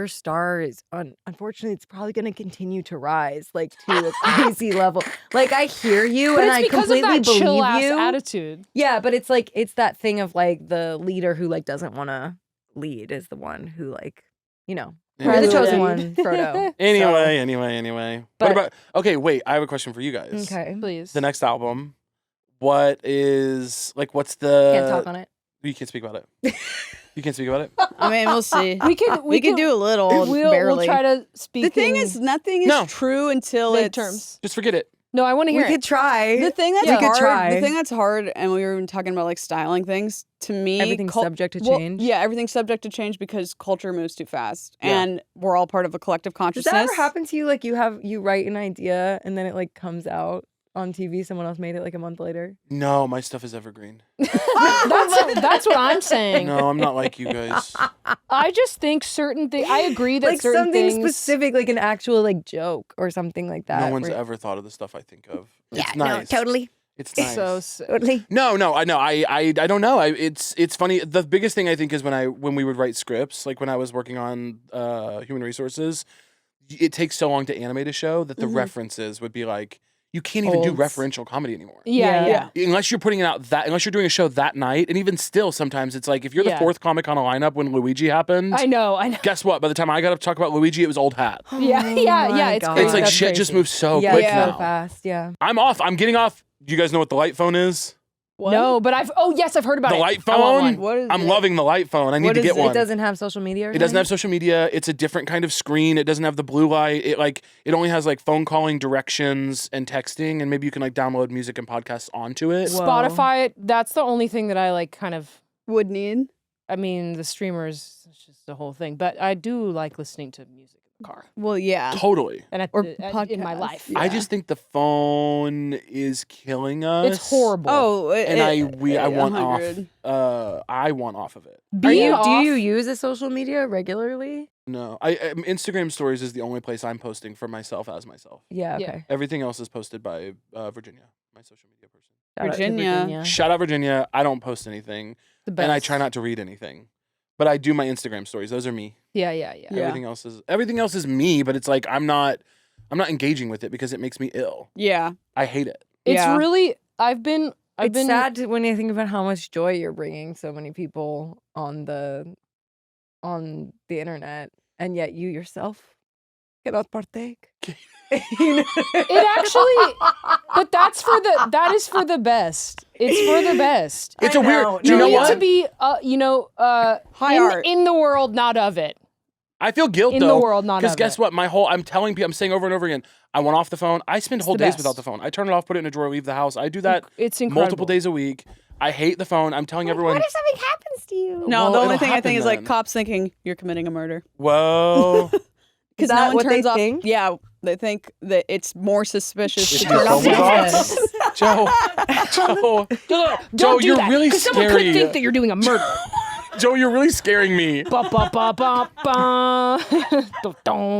star is unfortunately it's probably going to continue to rise like to a crazy level. Like I hear you but and it's I because completely of that chill believe ass you. attitude. Yeah, but it's like it's that thing of like the leader who like doesn't want to lead is the one who like, you know, you're the chosen one, Frodo. Anyway. But- What about okay, wait, I have a question for you guys. Okay. Please. The next album, what's the Can't talk on it. You can't speak about it. You can't speak about it? I mean, we'll see. We can do a little, We'll barely. try to speak. The thing in is, nothing is No. true until vague it's terms. Just forget it. No, I want to We hear could it. try. The thing that's We could hard. try. The thing that's hard, and we were even talking about like styling things. To me, Everything's subject to well, change. yeah, everything's subject to change because culture moves too fast, Yeah. and we're all part of a collective Does consciousness. that ever happen to you? Like you write an idea and then it like comes out on TV. Someone else made it like a month later. No, my stuff is evergreen. That's what I'm saying. No, I'm not like you guys. I just think certain things. I agree that Like certain something things. specific, like an actual like joke or something like that. No one's where- ever thought of the stuff I think of. Yeah, It's nice. no, totally. It's nice. So sick. Totally. No, I know. I don't know. It's funny. The biggest thing I think is when we would write scripts, like when I was working on human resources, it takes so long to animate a show that the references would be like, you can't even do Olds. referential comedy anymore. Yeah. Unless you're putting it out unless you're doing a show that night, and even still, sometimes it's like if you're the fourth comic on a lineup when Luigi happened. I know. Guess what? By the time I got up to talk about Luigi, it was old hat. Yeah. It's God. crazy. It's like That's shit crazy. just moves so Yeah, quick so now. fast. Yeah. I'm off. I'm getting off. Do you guys know what the light phone is? What? No, but I've heard about The it. light I want phone? one. What is I'm it? loving the light phone. I need What to is get it? one. It doesn't have social media. Or It doesn't have something? social media. It's a different kind of screen. It doesn't have the blue light. It only has like phone calling directions and texting, and maybe you can like download music and podcasts onto it. Whoa. Spotify, that's the only thing that I like kind of, Would need. I mean, the streamers, it's just the whole thing. But I do like listening to music in the car Well, yeah. Totally. and Or in my podcasts. life. Yeah. I just think the phone is killing us. It's horrible. Oh, And I want 100. off. I want off of it. Do Being you off- use a social media regularly? No, Instagram stories is the only place I'm posting for myself as myself. Yeah. Yeah. Okay. Everything else is posted by Virginia, my social media person. Shout out to Virginia. Shout out Virginia. I don't post anything, the best. and I try not to read anything, but I do my Instagram stories. Those are me. Yeah. Yeah. Everything else is me, but it's like I'm not engaging with it because it makes me ill. Yeah. I hate it. It's Yeah. really, I've been sad when you think about how much joy you're bringing so many people on the internet, and yet you yourself cannot partake. You know? It actually, but that is for the best. It's for the best. It's I a weird. know. Do you You know need what? to be, High in, art. in the world, not of it. I feel guilt In though. the world, not Because of guess it. what? I'm saying people, I'm saying over and over again. I want off the phone. I spend whole the days best. without the phone. I turn it off, put it in a drawer, leave the house. I do that It's incredible. multiple days a week. I hate the phone. I'm telling everyone. What if something happens to you? No, Well, the only it'll thing I happen think is like then. cops thinking you're committing a murder. Whoa. Because that no one what they turns off. think? Yeah, they think that it's more suspicious If to your turn off phone the was phone. off. Joe, Don't Joe, do you're that, really 'cause someone scary. could think that you're doing a murder. Joe, you're really scaring me. Ba, ba, ba, ba, ba.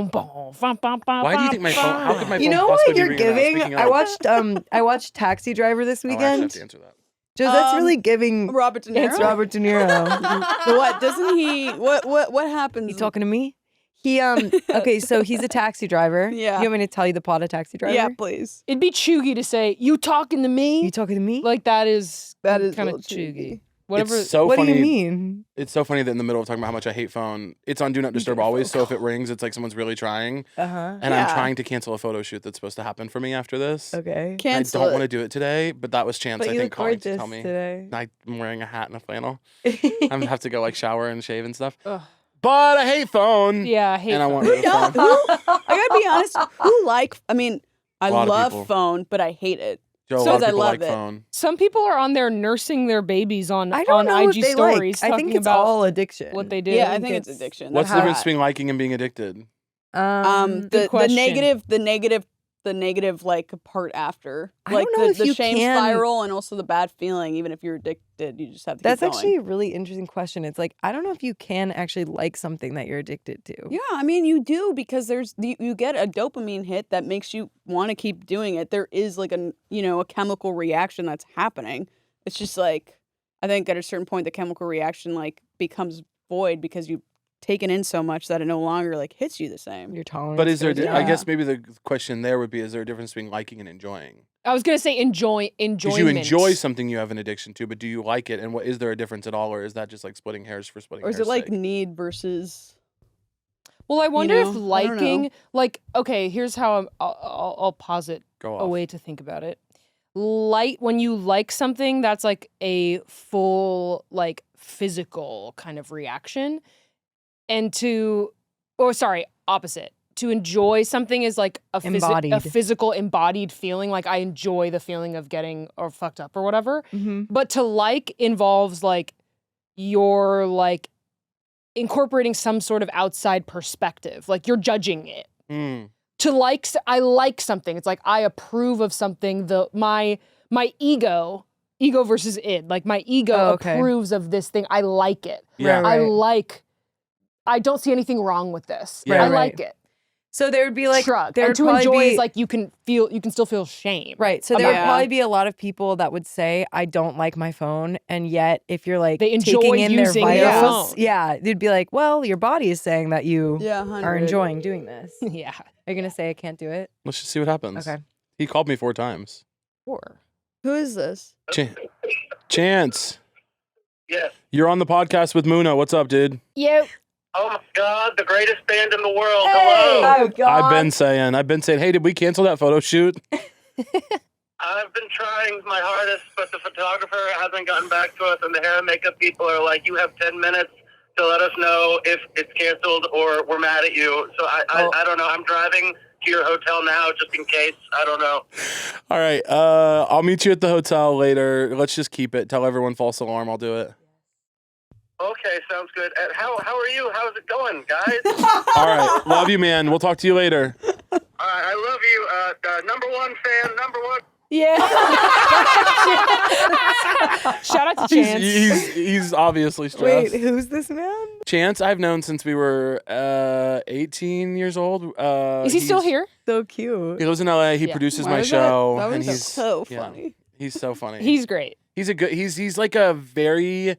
Why do you think my phone? How could my phone You know possibly what be you're ringing now? giving? Speaking of, I watched Taxi Driver this oh, I actually have weekend. to answer that. Joe, that's really giving. Robert De Niro. It's Robert De Niro. What doesn't he? What happens? You talking to me? He okay, so he's a taxi driver. Yeah. You want me to tell you the plot of Taxi Driver? Yeah, please. It'd be chuggy to say, you talking to me? You talking to me? Like that is That is kind a of little chuggy. Whatever. It's so what funny. do you mean? It's so funny that in the middle of talking about how much I hate phone, it's on Do Not Disturb always. So if it rings, it's like someone's really trying. Uh-huh. And Yeah. I'm trying to cancel a photo shoot that's supposed to happen for me after this. Okay. Cancel I don't it. want to do it today, but that was Chance, But I you think, look calling to gorgeous tell me. today. I'm wearing a hat and a flannel. I'm gonna have to go like shower and shave and stuff. Ugh. But I hate phone. Yeah, I hate And I phone. want rid of phone. I gotta be honest. I A lot of love people. phone, but I hate it. Joe, a So lot of I people love like it. phone. Some people are on there nursing their babies on I don't know IG if they stories like. I talking think it's about all addiction. what they do. Yeah, I think it's addiction. What's the That's difference how- between liking and being addicted? the question. negative like part after, I like don't know if the you shame can- spiral and also the bad feeling. Even if you're addicted, you just have to. That's keep going. actually a really interesting question. It's like I don't know if you can actually like something that you're addicted to. Yeah, I mean you do because you get a dopamine hit that makes you want to keep doing it. There is like a chemical reaction that's happening. It's just like I think at a certain point the chemical reaction like becomes void because you've taken in so much that it no longer like hits you the same. Your tolerance. But is there? goes I down. guess maybe the question there would be: is there a difference between liking and enjoying? I was gonna say enjoyment. Because you enjoy something you have an addiction to, but do you like it? And what is there a difference at all, or is that just like splitting hairs for splitting Or is hairs? it like sake? need versus? Well, I wonder if know, I don't liking, like, okay, here's how I'll posit Go a off. way to think about it. When you like something, that's like a full, like, physical kind of reaction. And opposite. To enjoy something is like a Embodied. physical embodied feeling. Like I enjoy the feeling of getting or fucked up or whatever. Mhm. But to like involves like you're like incorporating some sort of outside perspective. Like you're judging it. Mm. To like, I like something. It's like I approve of something. My ego versus id. Like my ego Oh, okay. approves of this thing. I like it. Yeah. Right. I don't see anything wrong with this. Yeah. I like it. So there would be like shrug. there And would to probably enjoy be, is like you can still feel shame. right. So there would Yeah. probably be a lot of people that would say, I don't like my phone. And yet if you're like They enjoy taking in their using their vitals, phone. yeah, they'd be like, well, your body is saying that you Yeah, are 100. enjoying doing this. Are Yeah. you going to say I can't do it? Let's just see what happens. Okay. He called me 4 times. Or Who is this? Chance, Yes. you're on the podcast with Muna. What's up, dude? you. Oh my God, the greatest band in the world. Hey! Hello. Oh, God. I've been saying, hey, did we cancel that photo shoot? I've been trying my hardest, but the photographer hasn't gotten back to us, and the hair and makeup people are like, you have 10 minutes to let us know if it's canceled or we're mad at you. So I don't know. I'm driving to your hotel now just in case. I don't know. All right. I'll meet you at the hotel later. Let's just keep it. Tell everyone false alarm. I'll do it. Okay, sounds good. And how are you? How's it going, guys? All right. Love you, man. We'll talk to you later. All right, I love you. Number one fan, number one. Yeah. Shout out to Chance. He's obviously Wait, stressed. who's this man? Chance, I've known since we were 18 years old. Is he still here? So cute. He lives in LA. He Yeah. produces Why my was show, That and was he's so yeah, funny. he's so funny. He's great. He's like a very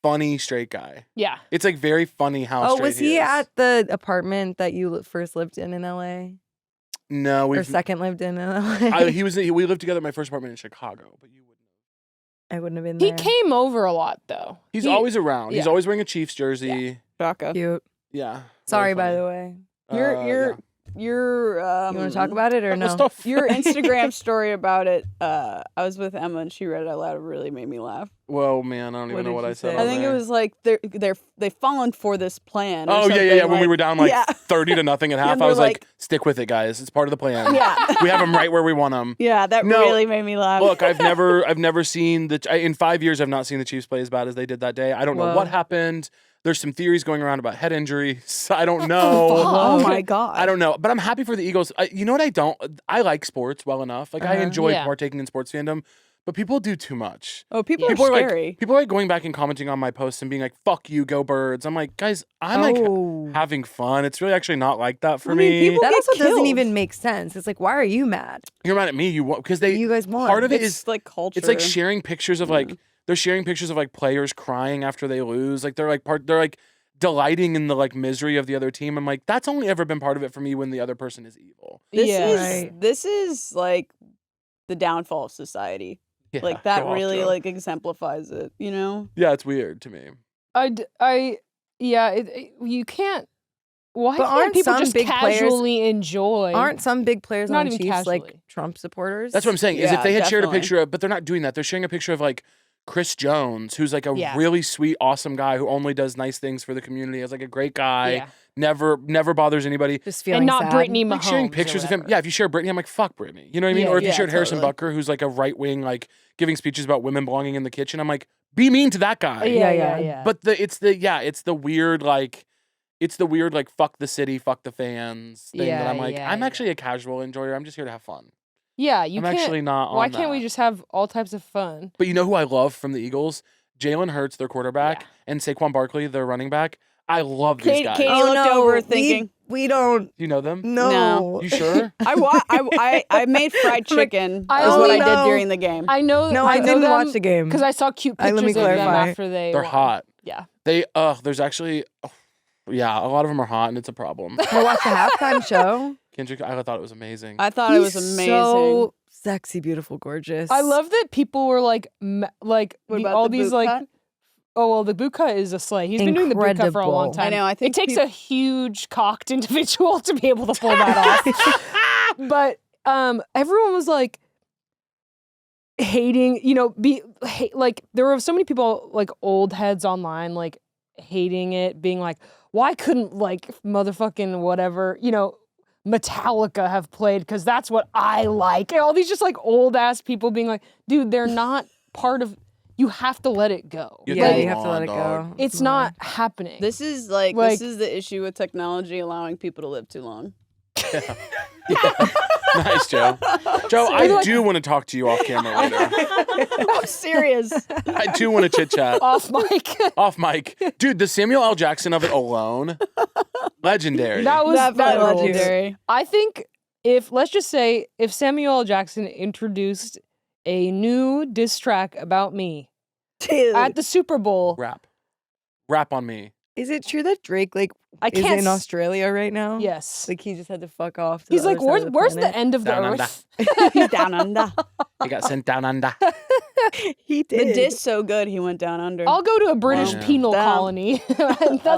funny straight guy. Yeah. It's like very funny how Oh, straight was he is. at the apartment that you first lived in LA? No, Or we've second lived in LA? we lived together at my first apartment in Chicago, but you wouldn't. I wouldn't have been He there. came over a lot though. He's He- always around. He's yeah. always wearing a Chiefs jersey. Shaka. Cute. Yeah. Sorry, by the way. Your You want to talk about it or no? Stuff. your Instagram story about it? I was with Emma and she read it out loud. It really made me laugh. Well, man, I don't even What know did what you I said. say? I on think there. it was like they've fallen for this plan. or Oh yeah, something, When we were down like yeah. 30 to nothing at half, And I they're was like, like- "Stick with it, guys. It's part of the plan. Yeah. We have them right where we want them." Yeah, that No, really made me laugh. Look, I've never seen in 5 years. I've not seen the Chiefs play as bad as they did that day. I don't know Whoa. what happened. There's some theories going around about head injuries. I don't know. oh my god. I don't know, but I'm happy for the Eagles. You know what I don't? I like sports well enough. Like I enjoy Yeah. partaking in sports fandom, but people do too much. Oh, people People are are scary. like people are like going back and commenting on my posts and being like, "Fuck you, go Birds." I'm like, guys, I'm like having fun. It's really actually not like that for I mean, me. people That get also doesn't killed. even make sense. It's like, why are you mad? You're mad at me. You want because they You guys won. part of it It's is like culture. it's like sharing pictures of like they're sharing pictures of like players crying after they lose. Like they're like delighting in the like misery of the other team. I'm like, that's only ever been part of it for me when the other person is evil. This Yeah. is Right. this is like the downfall of society. Yeah, Like that go off, really Joe. like exemplifies it, you know? Yeah, it's weird to me. You can't. Why But can't aren't people some just big players- casually enjoy? Aren't some big players Not on the even Chiefs like casually. Trump supporters? That's what I'm saying. Is if Yeah, they had shared a definitely. picture of, but they're not doing that. They're sharing a picture of like Chris Jones, who's like a Yeah. really sweet, awesome guy who only does nice things for the community. Is like a great guy. Yeah. Never bothers anybody. Just feeling and not sad. Brittany Mahomes. Like sharing or pictures of him. whatever. Yeah, if you share Brittany, I'm like, fuck Brittany. You know what I mean? Yeah, Or if you yeah, shared Harrison totally. Bucker, who's like a right wing, like giving speeches about women belonging in the kitchen. I'm like, be mean to that guy. Yeah. But it's the weird like fuck the city, fuck the fans thing that I'm like, I'm actually a casual enjoyer. I'm just here to have fun. Yeah, you I'm can't. actually not on Why can't we that. just have all types of fun? But you know who I love from the Eagles? Jalen Hurts, their quarterback, Yeah. and Saquon Barkley, their running back. I love these guys. Katie Oh, looked no, over thinking, we don't. You know them? No. You sure? I made fried chicken. I is what only I did know- during the game. I know. No, I know didn't them watch the game. because I saw cute Let me pictures of them clarify. after they. They're won. hot. Yeah. They there's actually yeah, a lot of them are hot and it's a problem. I watched the halftime show. Kendrick, I thought it was amazing. I thought it was He's amazing. So sexy, beautiful, gorgeous. I love that people were like What about all the these boot like. cut? Oh well, the boot cut is a slay. He's been doing the boot cut for a long Incredible. time. I know, I think it takes peop- a huge cocked individual to be able to pull that off. But everyone was like hating. Like there were so many people like old heads online like hating it, being like, why couldn't like motherfucking whatever Metallica have played because that's what I like. And all these just like old ass people being like, dude, they're not part of. You have to let it go. You Yeah, Like, you have to let it go. dog. It's not happening. This is Like- this is the issue with technology allowing people to live too long. Nice, Joe. Joe, I do want to talk to you off camera later. I'm serious. I do want to chit chat. Off mic. Off mic. Dude, the Samuel L. Jackson of it alone, legendary. That was Definitely that rules. legendary. I think let's just say if Samuel L. Jackson introduced a new diss track about me Dude. at the Super Bowl, Rap on me. Is it true that Drake I is can't. in Australia right now? Yes. Like he just had to fuck off. To He's the like, other side of the where's the planet?" end of the Down under. earth? He's down under. He got sent down under. He The did. diss so good he went down under. I'll go to a British Wow. penal Damn. colony. That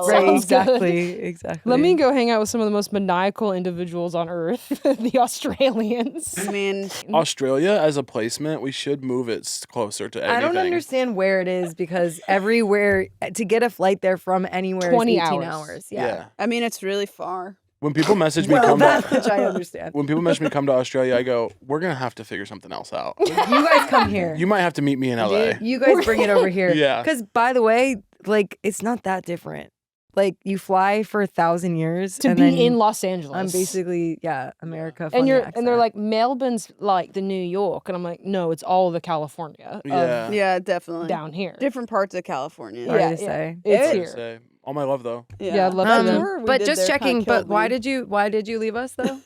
Right, sounds exactly, good. exactly. Let me go hang out with some of the most maniacal individuals on earth, the Australians. I mean, Australia as a placement, we should move it closer to anything. I don't understand where it is because everywhere to get a flight there from anywhere 20 is 18 hours. hours. Yeah. Yeah. I mean, it's really far. When people message me Well, come that to much I understand. when people message me come to Australia, I go, we're gonna have to figure something else out. You guys come here. You might have to meet me in LA. You guys bring it over here. Yeah. Because by the way, like it's not that different. Like you fly for 1,000 years To and be then in Los Angeles. I'm basically America. and funny they're accent. like Melbourne's like the New York, and I'm like, no, it's all the California Yeah. Yeah, definitely. down here. Different parts of California. Sorry Yeah, to say. It's Yeah. here. Say, all my love though. Yeah, I'd love That to know. tour we But did just there kinda checking. But killed why me. did you leave us though?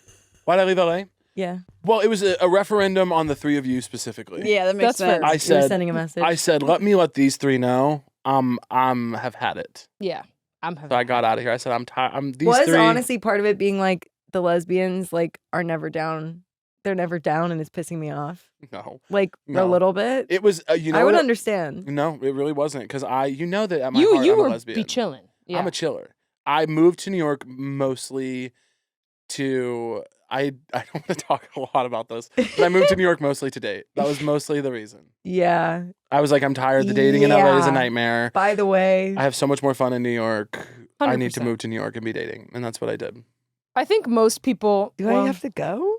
Why did I leave LA? Yeah, Well, it was a referendum on the three of you specifically. Yeah, that makes That's fair. sense. I you were said, sending a message. I said, let these three know. Have had it. Yeah, I'm. So I got out of here. I said, I'm tired. I'm these was three. honestly part of it being like the lesbians like are never down. They're never down, and it's pissing me off. No, Like a No. little bit. it was. You know, I would what? understand. No, it really wasn't because you know that at my You heart, you I'm a were lesbian. be chilling. Yeah. I'm a chiller. I moved to New York mostly to. I don't want to talk a lot about this, but I moved to New York mostly to date. That was mostly the reason. Yeah. I was like, I'm tired. The dating in LA is a Yeah. nightmare. By the way, I have so much more fun in New York. I need to 100%. move to New York and be dating, and that's what I did. I think most people. do well, I have to go?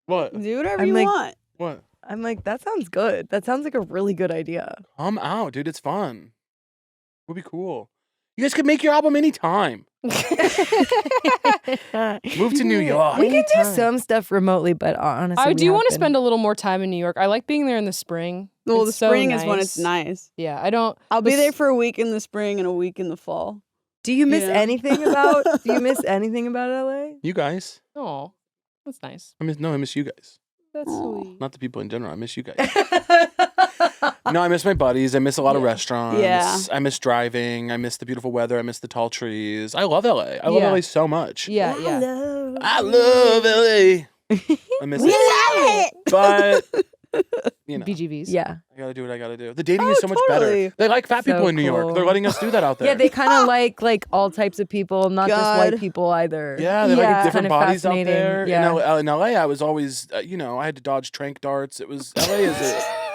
What? Do whatever I'm you like- want. What? I'm like, that sounds good. That sounds like a really good idea. Come out, dude. It's fun. Would be cool. You guys could make your album anytime. Move to New York. We can do Anytime. some stuff remotely, but honestly, I we do have want to been- spend a little more time in New York. I like being there in the spring. Well, It's the so spring is when it's nice. Yeah, I don't. I'll be the there s- for a week in the spring and a week in the fall. Do you miss know? anything about? Do you miss anything about LA? You guys. Oh, that's nice. I miss you guys. That's Aw. sweet. Not the people in general. I miss you guys. No, I miss my buddies. I miss a lot of Yeah. restaurants. Yeah. I miss driving. I miss the beautiful weather. I miss the tall trees. I love LA. I love Yeah. LA so much. Yeah, yeah. I love LA. I miss it. But, you know, BGVs. Yeah. I gotta do what I gotta do. The dating is so much totally. better. They like fat people So in New York. cool. They're letting us do that out there. Yeah, they kind of like all types of people, not just white God. people either. Yeah, they like Yeah. different Kind of bodies out fascinating, there. yeah. In LA, I was always, I had to dodge trank darts. It was LA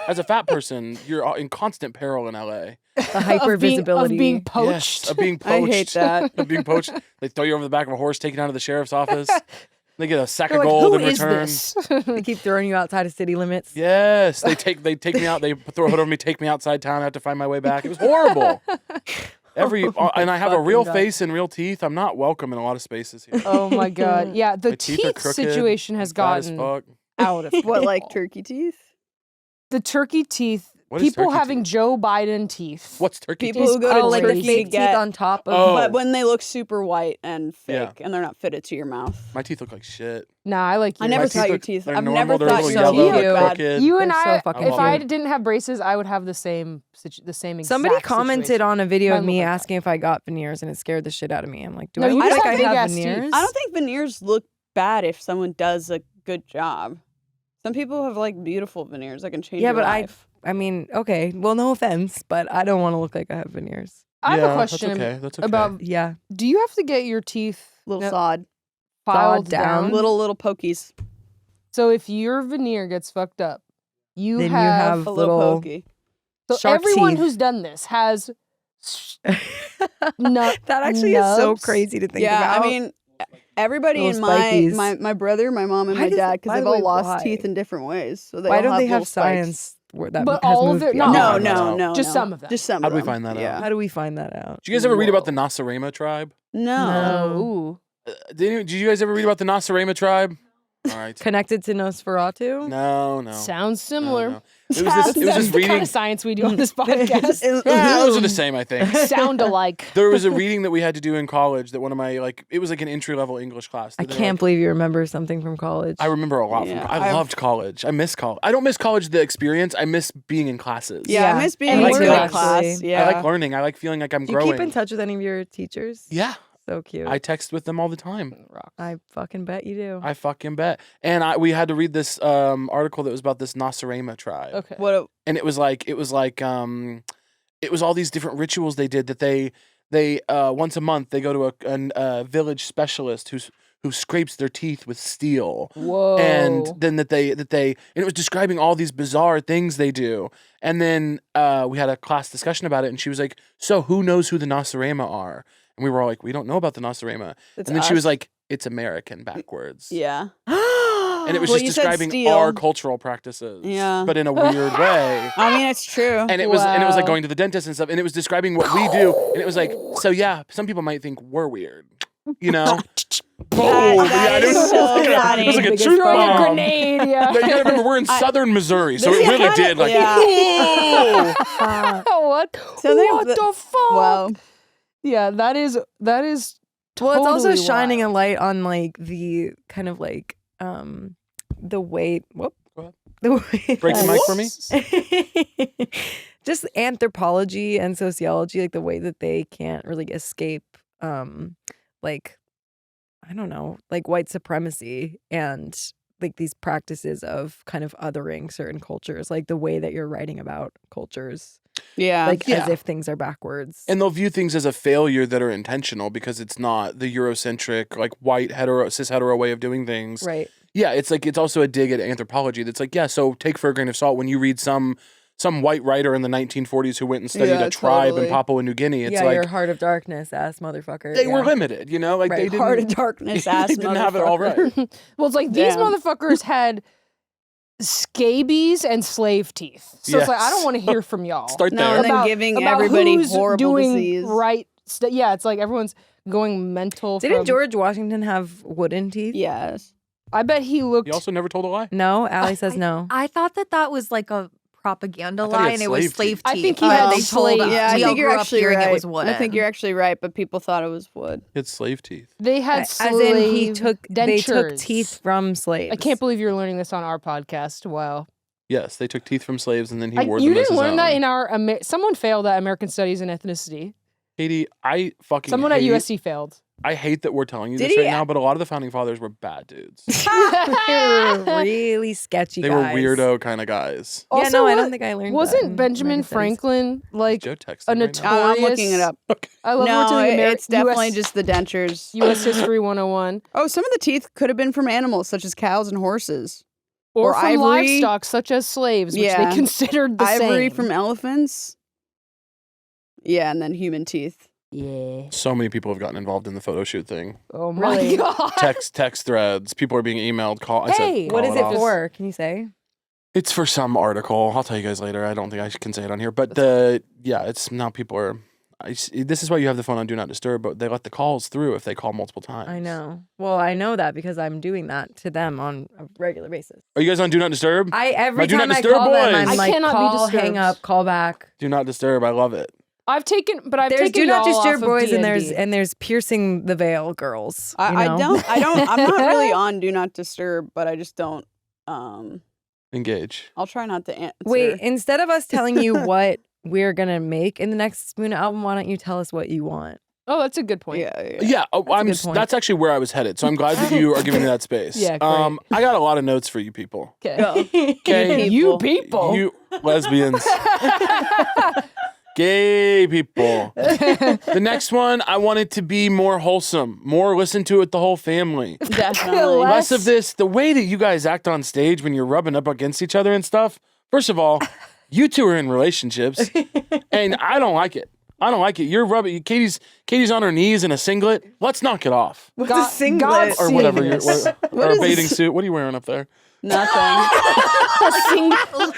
as a fat person, you're in constant peril in LA. The hyper visibility. Of being Yes, poached. of being poached. I hate that. Of being poached. They throw you over the back of a horse, take you down to the sheriff's office. They get a sack They're of like, gold who in is return. this? They keep throwing you outside of city limits. Yes, they take me out. They throw a hood over me, take me outside town. I have to find my way back. It was horrible. And I have a fucking real God. face and real teeth. I'm not welcome in a lot of spaces here. Oh my god. Yeah, the My teeth are teeth crooked, situation has fat as gotten fuck. out of What, like control. turkey teeth? The turkey teeth. What is People turkey having teeth? Joe Biden teeth. What's turkey People teeth? who go to Oh, like the turkey fake to teeth get, on top of. Oh. but when they look super white and Yeah. fake and they're not fitted to your mouth. My teeth look like shit. Nah, I like I yours. never My thought teeth your look- teeth. they're I've normal, never they're thought a your little so teeth yellow, cute. look they're bad. crooked. You and They're so fucking if I cute. didn't have braces, I would have the same same exact Somebody commented situation. on a video Mine of look me like that. asking if I got veneers, and it scared the shit out of me. I'm like, do No, I you look just like have I big have ass teeth. veneers? I don't think veneers look bad if someone does a good job. Some people have like beautiful veneers that can change Yeah, your but life. I mean, okay. Well, no offense, but I don't want to look like I have veneers. I have Yeah, a question That's okay. That's okay. about Yeah. do you have to get your teeth Little no, sod. filed down? down? Little pokies. So if your veneer gets fucked up, you Then you have, have A little little pokey. so shark everyone teeth. who's done this has That actually is so nubs. crazy to think Yeah, about. I mean, everybody Little in my, spikies. my brother, my mom, and Why my does- dad, by because the they've all way, lost why? teeth in different ways. So they why all don't they little have spikes. science that But has all of moved their- beyond no, No, that? no, no. Just no. some of them. Just some How of do we them. find that out? Yeah. How do we find that out? Did you guys ever read about the Whoa. Nasarema tribe? No. Ooh. Did you guys ever read about the Nasarema tribe? All right. Connected to Nosferatu? No. Sounds similar. No. It was this That's the reading. kind of science we do on this podcast. Yeah, those are the same, I think. Sound alike. There was a reading that we had to do in college that one of my it was like an entry level English class. I that they were can't believe you remember something from college. I remember a lot Yeah, from. I loved college. I miss college. I don't miss college the experience. I miss being in classes. Yeah, Yeah. I miss being And in me good too, class. actually. Yeah. I like learning. I like feeling like I'm Do you growing. keep in touch with any of your teachers? Yeah, So cute. I text with them all the time. I fucking bet you do. I fucking bet. And we had to read this article that was about this Nosarema tribe. Okay. And it was all these different rituals they did that they once a month they go to a village specialist who scrapes their teeth with steel. Whoa. And then that they and it was describing all these bizarre things they do. And then we had a class discussion about it, and she was like, "So who knows who the Nosarema are?" And we were all like, "We don't know about the Nosarema." It's And then she was us. like, "It's American backwards." Yeah. And it was Well, just you said describing steel. our cultural practices. Yeah. But in a weird way. I mean, it's true. And it was like Wow. going to the dentist and stuff, and it was describing what we do, and it was like, so yeah, some people might think we're weird, you know? Boom! that it is was, so like funny. it was like a Biggest truth throwing a bomb. grenade. Yeah. Now, you gotta remember, we're in southern Missouri, so This it is really kinda- did like, yeah. whoa! What? Something What that- the fuck? Wow. Yeah, that is. Well, it's totally also shining wild. a light on like the kind of like the way. Whoop. Go ahead. The way. Break the mic for me. Just anthropology and sociology, like the way that they can't really escape, like I don't know, like white supremacy and like these practices of kind of othering certain cultures, like the way that you're writing about cultures, Yeah. like Yeah. as if things are backwards. And they'll view things as a failure that are intentional because it's not the Eurocentric, like white, cis hetero way of doing things. Right. Yeah, it's like it's also a dig at anthropology. That's like, yeah, so take for a grain of salt when you read some white writer in the 1940s who went and studied Yeah, a tribe totally. in Papua New Guinea. It's yeah, like you're Heart of Darkness ass motherfucker. they yeah. were limited, you know, like Right. they didn't. Heart of darkness ass they didn't have it all right. motherfucker. Well, it's like these Damn. motherfuckers had scabies and slave teeth. So it's like I don't Yes. want to hear from y'all. Start No, there. and then giving about everybody who's horrible doing disease. right. Yeah, it's like everyone's going mental. Didn't from, George Washington have wooden teeth? Yes. I bet he looked. He also never told a lie. No, Allie says no. I thought that was like a propaganda I thought he lie, had and it was slave slave teeth. teeth. I think he but had they slave- told us. Yeah, I we all think you're grew up actually hearing right. it was wooden. I think you're actually right, but people thought it was wood. He had slave teeth. They had As in he slave took they took dentures. teeth from slaves. I can't believe you're learning this on our podcast. Wow. Yes, they took teeth from slaves and then he wore You them as didn't his learn own. that in our someone failed at American Studies and Ethnicity. Katie, I fucking Someone hate, at USC failed. I hate that we're telling you Did this he? right now, but a lot of the founding fathers were bad dudes. They were really sketchy They guys. were weirdo kind of guys. Yeah, Also, no, I wa- don't think I learned that Wasn't in Benjamin American Studies. Franklin like Joe texting a right now. notorious? I'm looking it up. I love No, we're doing it's definitely US, just the dentures. U.S. History 101, Oh, some of the teeth could have been from animals, such as cows and horses. or, Or from ivory. livestock such as slaves, which Yeah. they considered the Ivory same. from elephants. Yeah, and then human teeth. Yeah. So many people have gotten involved in the photo shoot thing. Oh my Really? god. Text threads. People are being emailed. I said, Hey, What call is it off. for? Can you say? It's for some article. I'll tell you guys later. I don't think I can say it on here. But it's now people are. This is why you have the phone on Do Not Disturb, but they let the calls through if they call multiple times. I know. Well, I know that because I'm doing that to them on a regular basis. Are you guys on Do Not Disturb? Every Do Not time I Disturb call them, boys. I'm I like, cannot be call, hang disturbed. up, call back. Do Not Disturb. I love it. I've taken There's Do Not y'all Disturb off of boys and D&D. there's piercing the veil girls. you I know? don't. I'm not really on Do Not Disturb, but I just don't. Engage. I'll try not to answer. Wait, instead of us telling you what we're gonna make in the next Spoon album, why don't you tell us what you want? Oh, that's a good point. Yeah. Yeah, a good point. that's actually where I was headed. So I'm glad that you are giving me that space. Yeah, great. I got a lot of notes for you people. Okay. Okay. You people. You lesbians. Gay people. The next one, I want it to be more wholesome. More listen to it, the whole family. Definitely. Less of this, the way that you guys act on stage when you're rubbing up against each other and stuff. First of all, you two are in relationships, and I don't like it. I don't like it. You're rubbing. Katie's on her knees in a singlet. Let's knock it off, What's God- a singlet? God's or whatever. Serious. Or a is bathing this? suit. What are you wearing up there? Nothing.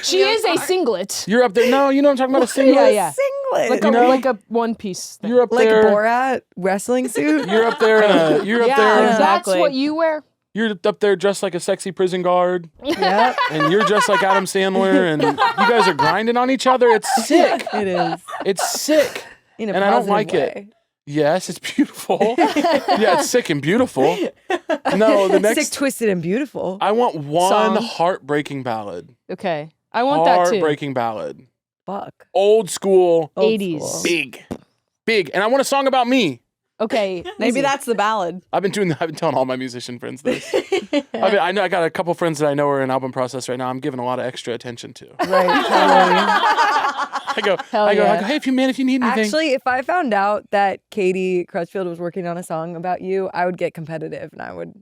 She is a singlet. You're up there. No, you know I'm talking about a singlet. Yeah, yeah. Singlet. Like You know? like a one piece thing. You're up Like there. Borat wrestling suit. You're up there in a. You're up Yeah, there. exactly. That's what you wear? You're up there dressed like a sexy prison guard, Yep. and you're dressed like Adam Sandler, and you guys are grinding on each other. It's sick. It is. It's sick. In a And I don't positive like it. way. Yes, it's beautiful. Yeah, it's sick and beautiful. No, the next. Sick, twisted, and beautiful. I want one Song. heartbreaking ballad. Okay. I want that too. Heartbreaking ballad. Fuck. Old school. Old 80s. school. Big. And I want a song about me. Okay. Maybe that's the ballad. I've been telling all my musician friends this. I know I got a couple friends that I know are in album process right now. I'm giving a lot of extra attention to. Right. I go, yeah. hey, if you need anything. Actually, if I found out that Katie Crutchfield was working on a song about you, I would get competitive and I would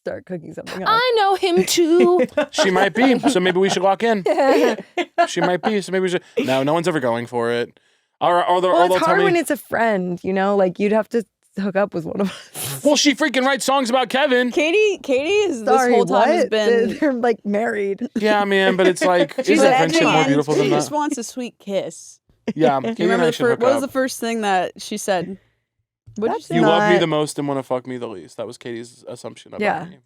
start cooking something up. I know him too. She might be, so maybe we should lock in. She might be, so maybe we should. No one's ever going for it. Well, it's hard when it's a friend, you know? Like, you'd have to hook up with one of us. Well, she freaking writes songs about Kevin. Katie is Sorry, this whole time has what? been. They're like married. Yeah, man, but it's like, She's isn't at friendship the more end, beautiful than she that? just wants a sweet kiss. Yeah, You Katie and remember I should hook what was the up. first thing that she said? What did you say? You love me not- the most and want to fuck me the least. That was Katie's assumption about Yeah. me.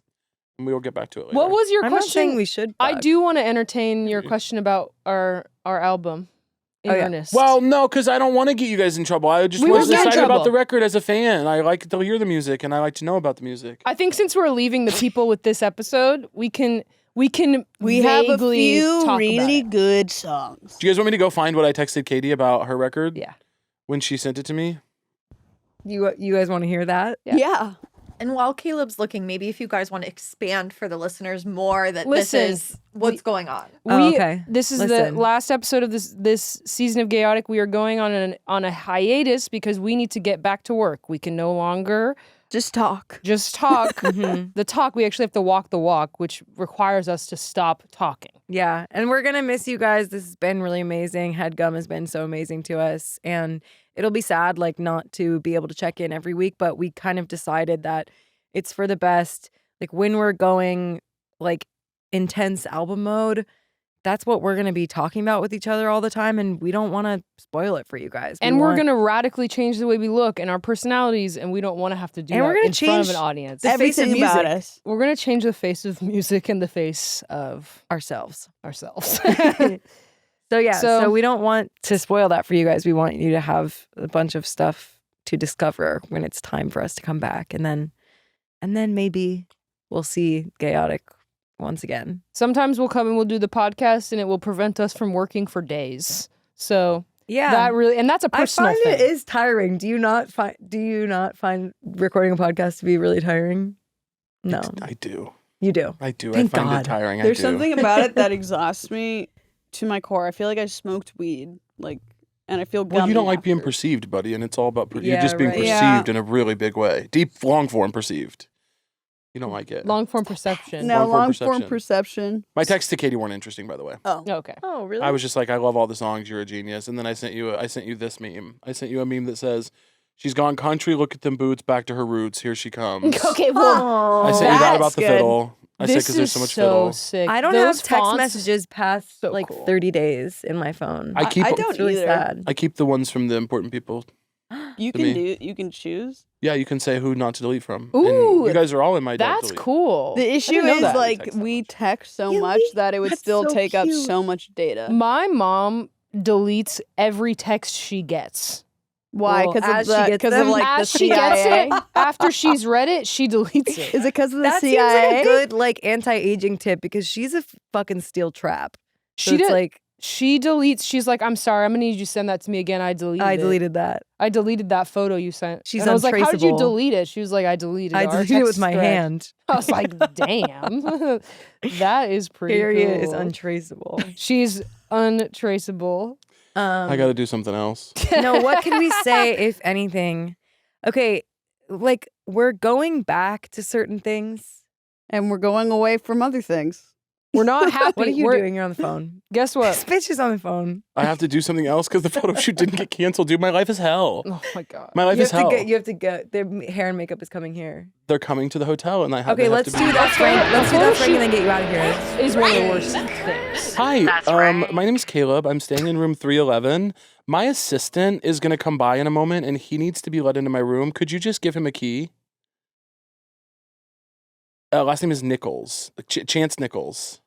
And we will get back to it later. What was your I'm not question? saying we should. I fuck. do want to entertain your question about our album. In Oh, yeah. earnest. Well, no, because I don't want to get you guys in trouble. I just We was won't get in excited about trouble. the record as a fan. I like to hear the music and I like to know about the music. I think since we're leaving the people with this episode, we have a few talk really about it. good songs. Do you guys want me to go find what I texted Katie about her record? Yeah. When she sent it to me? You guys want to hear that? Yeah. And while Caleb's looking, maybe if you guys want to expand for the listeners more that Listen, this is what's going on. Oh, okay. This is Listen. the last episode of this season of Gayotic. We are going on a hiatus because we need to get back to work. We can no longer Just talk. just talk Mhm. the talk. We actually have to walk the walk, which requires us to stop talking. Yeah, and we're gonna miss you guys. This has been really amazing. Headgum has been so amazing to us, and it'll be sad, like, not to be able to check in every week. But we kind of decided that it's for the best. Like, when we're going like intense album mode, that's what we're gonna be talking about with each other all the time, and we don't want to spoil it for you guys. And we're gonna radically change the way we look and our personalities, and we don't want to have to do And that we're gonna in front of change an audience. the face of Everything about music. us. We're gonna change the face of music and the face of ourselves. ourselves. So yeah, So- so we don't want to spoil that for you guys. We want you to have a bunch of stuff to discover when it's time for us to come back, and then maybe we'll see Gayotic once again. Sometimes we'll come and we'll do the podcast, and it will prevent us from working for days. So Yeah, that really, and that's a personal I find thing. it is tiring. Do you not find recording a podcast to be really tiring? No, I do. you do. I do. Thank I find God. it tiring. There's I do. something about it that exhausts me to my core. I feel like I smoked weed, like, and I feel Well, gummy you don't like being after. perceived, buddy, and it's all about you're Yeah, just being right. perceived Yeah. in a really big way. Deep, long form perceived. You don't like it. Long form perception. No, Long-form long form perception. perception. My texts to Katie weren't interesting, by the way. Oh. Okay. Oh, really? I was just like, I love all the songs. You're a genius. And then I sent you this meme. I sent you a meme that says, "She's gone country. Look at them boots. Back to her roots. Here she comes." Okay. Well, I sent you that That's about the good. fiddle. I said this because there's is so much so fiddle. sick. I don't Those have text fonts- messages past so like cool. 30 days in my phone. I keep I don't it's really either. sad. I keep the ones from the important people. You To can me. you can choose. Yeah, you can say who not to delete from. Ooh, and you guys are all in my don't That's delete. cool. The issue didn't know is that. like Text that we much. text so Really? much that it would That's still so take up cute. so much data. My mom deletes every text she gets. Why? Well, Because as of she the gets because of them. like As the she gets CIA. it, after she's read it, she deletes it. Is it because of the That CIA? seems like a good like anti-aging tip because she's a fucking steel trap. So She it's did. like She deletes. She's like, "I'm sorry. I'm gonna need you to send that to me again. I deleted. I it. deleted that. I deleted that photo you sent." She's and I was like, "How did you untraceable. delete it?" She was like, "I deleted. I our deleted it with text my thread." hand. I was like, "Damn, that is pretty Period cool." is untraceable. She's untraceable. I got to do something else. No, what can we say if anything? Okay, like we're going back to certain things. And we're going away from other things. We're not happy. What are you We're- doing? You're on the phone. Guess what? This bitch is on the phone. I have to do something else because the photo shoot didn't get canceled. Dude, my life is hell. Oh my god. My life You is have to hell. get. You have to get. Their hair and makeup is coming here. They're coming to the hotel, and I have. Okay, they have let's to do be- that, Frank. Let's do that, Frank, and then get you out of here. Is one of the worst things. Hi, my name is Caleb. I'm staying in room 311. My assistant is going to come by in a moment, and he needs to be let into my room. Could you just give him a key? Last name is Nichols. Chance Nichols.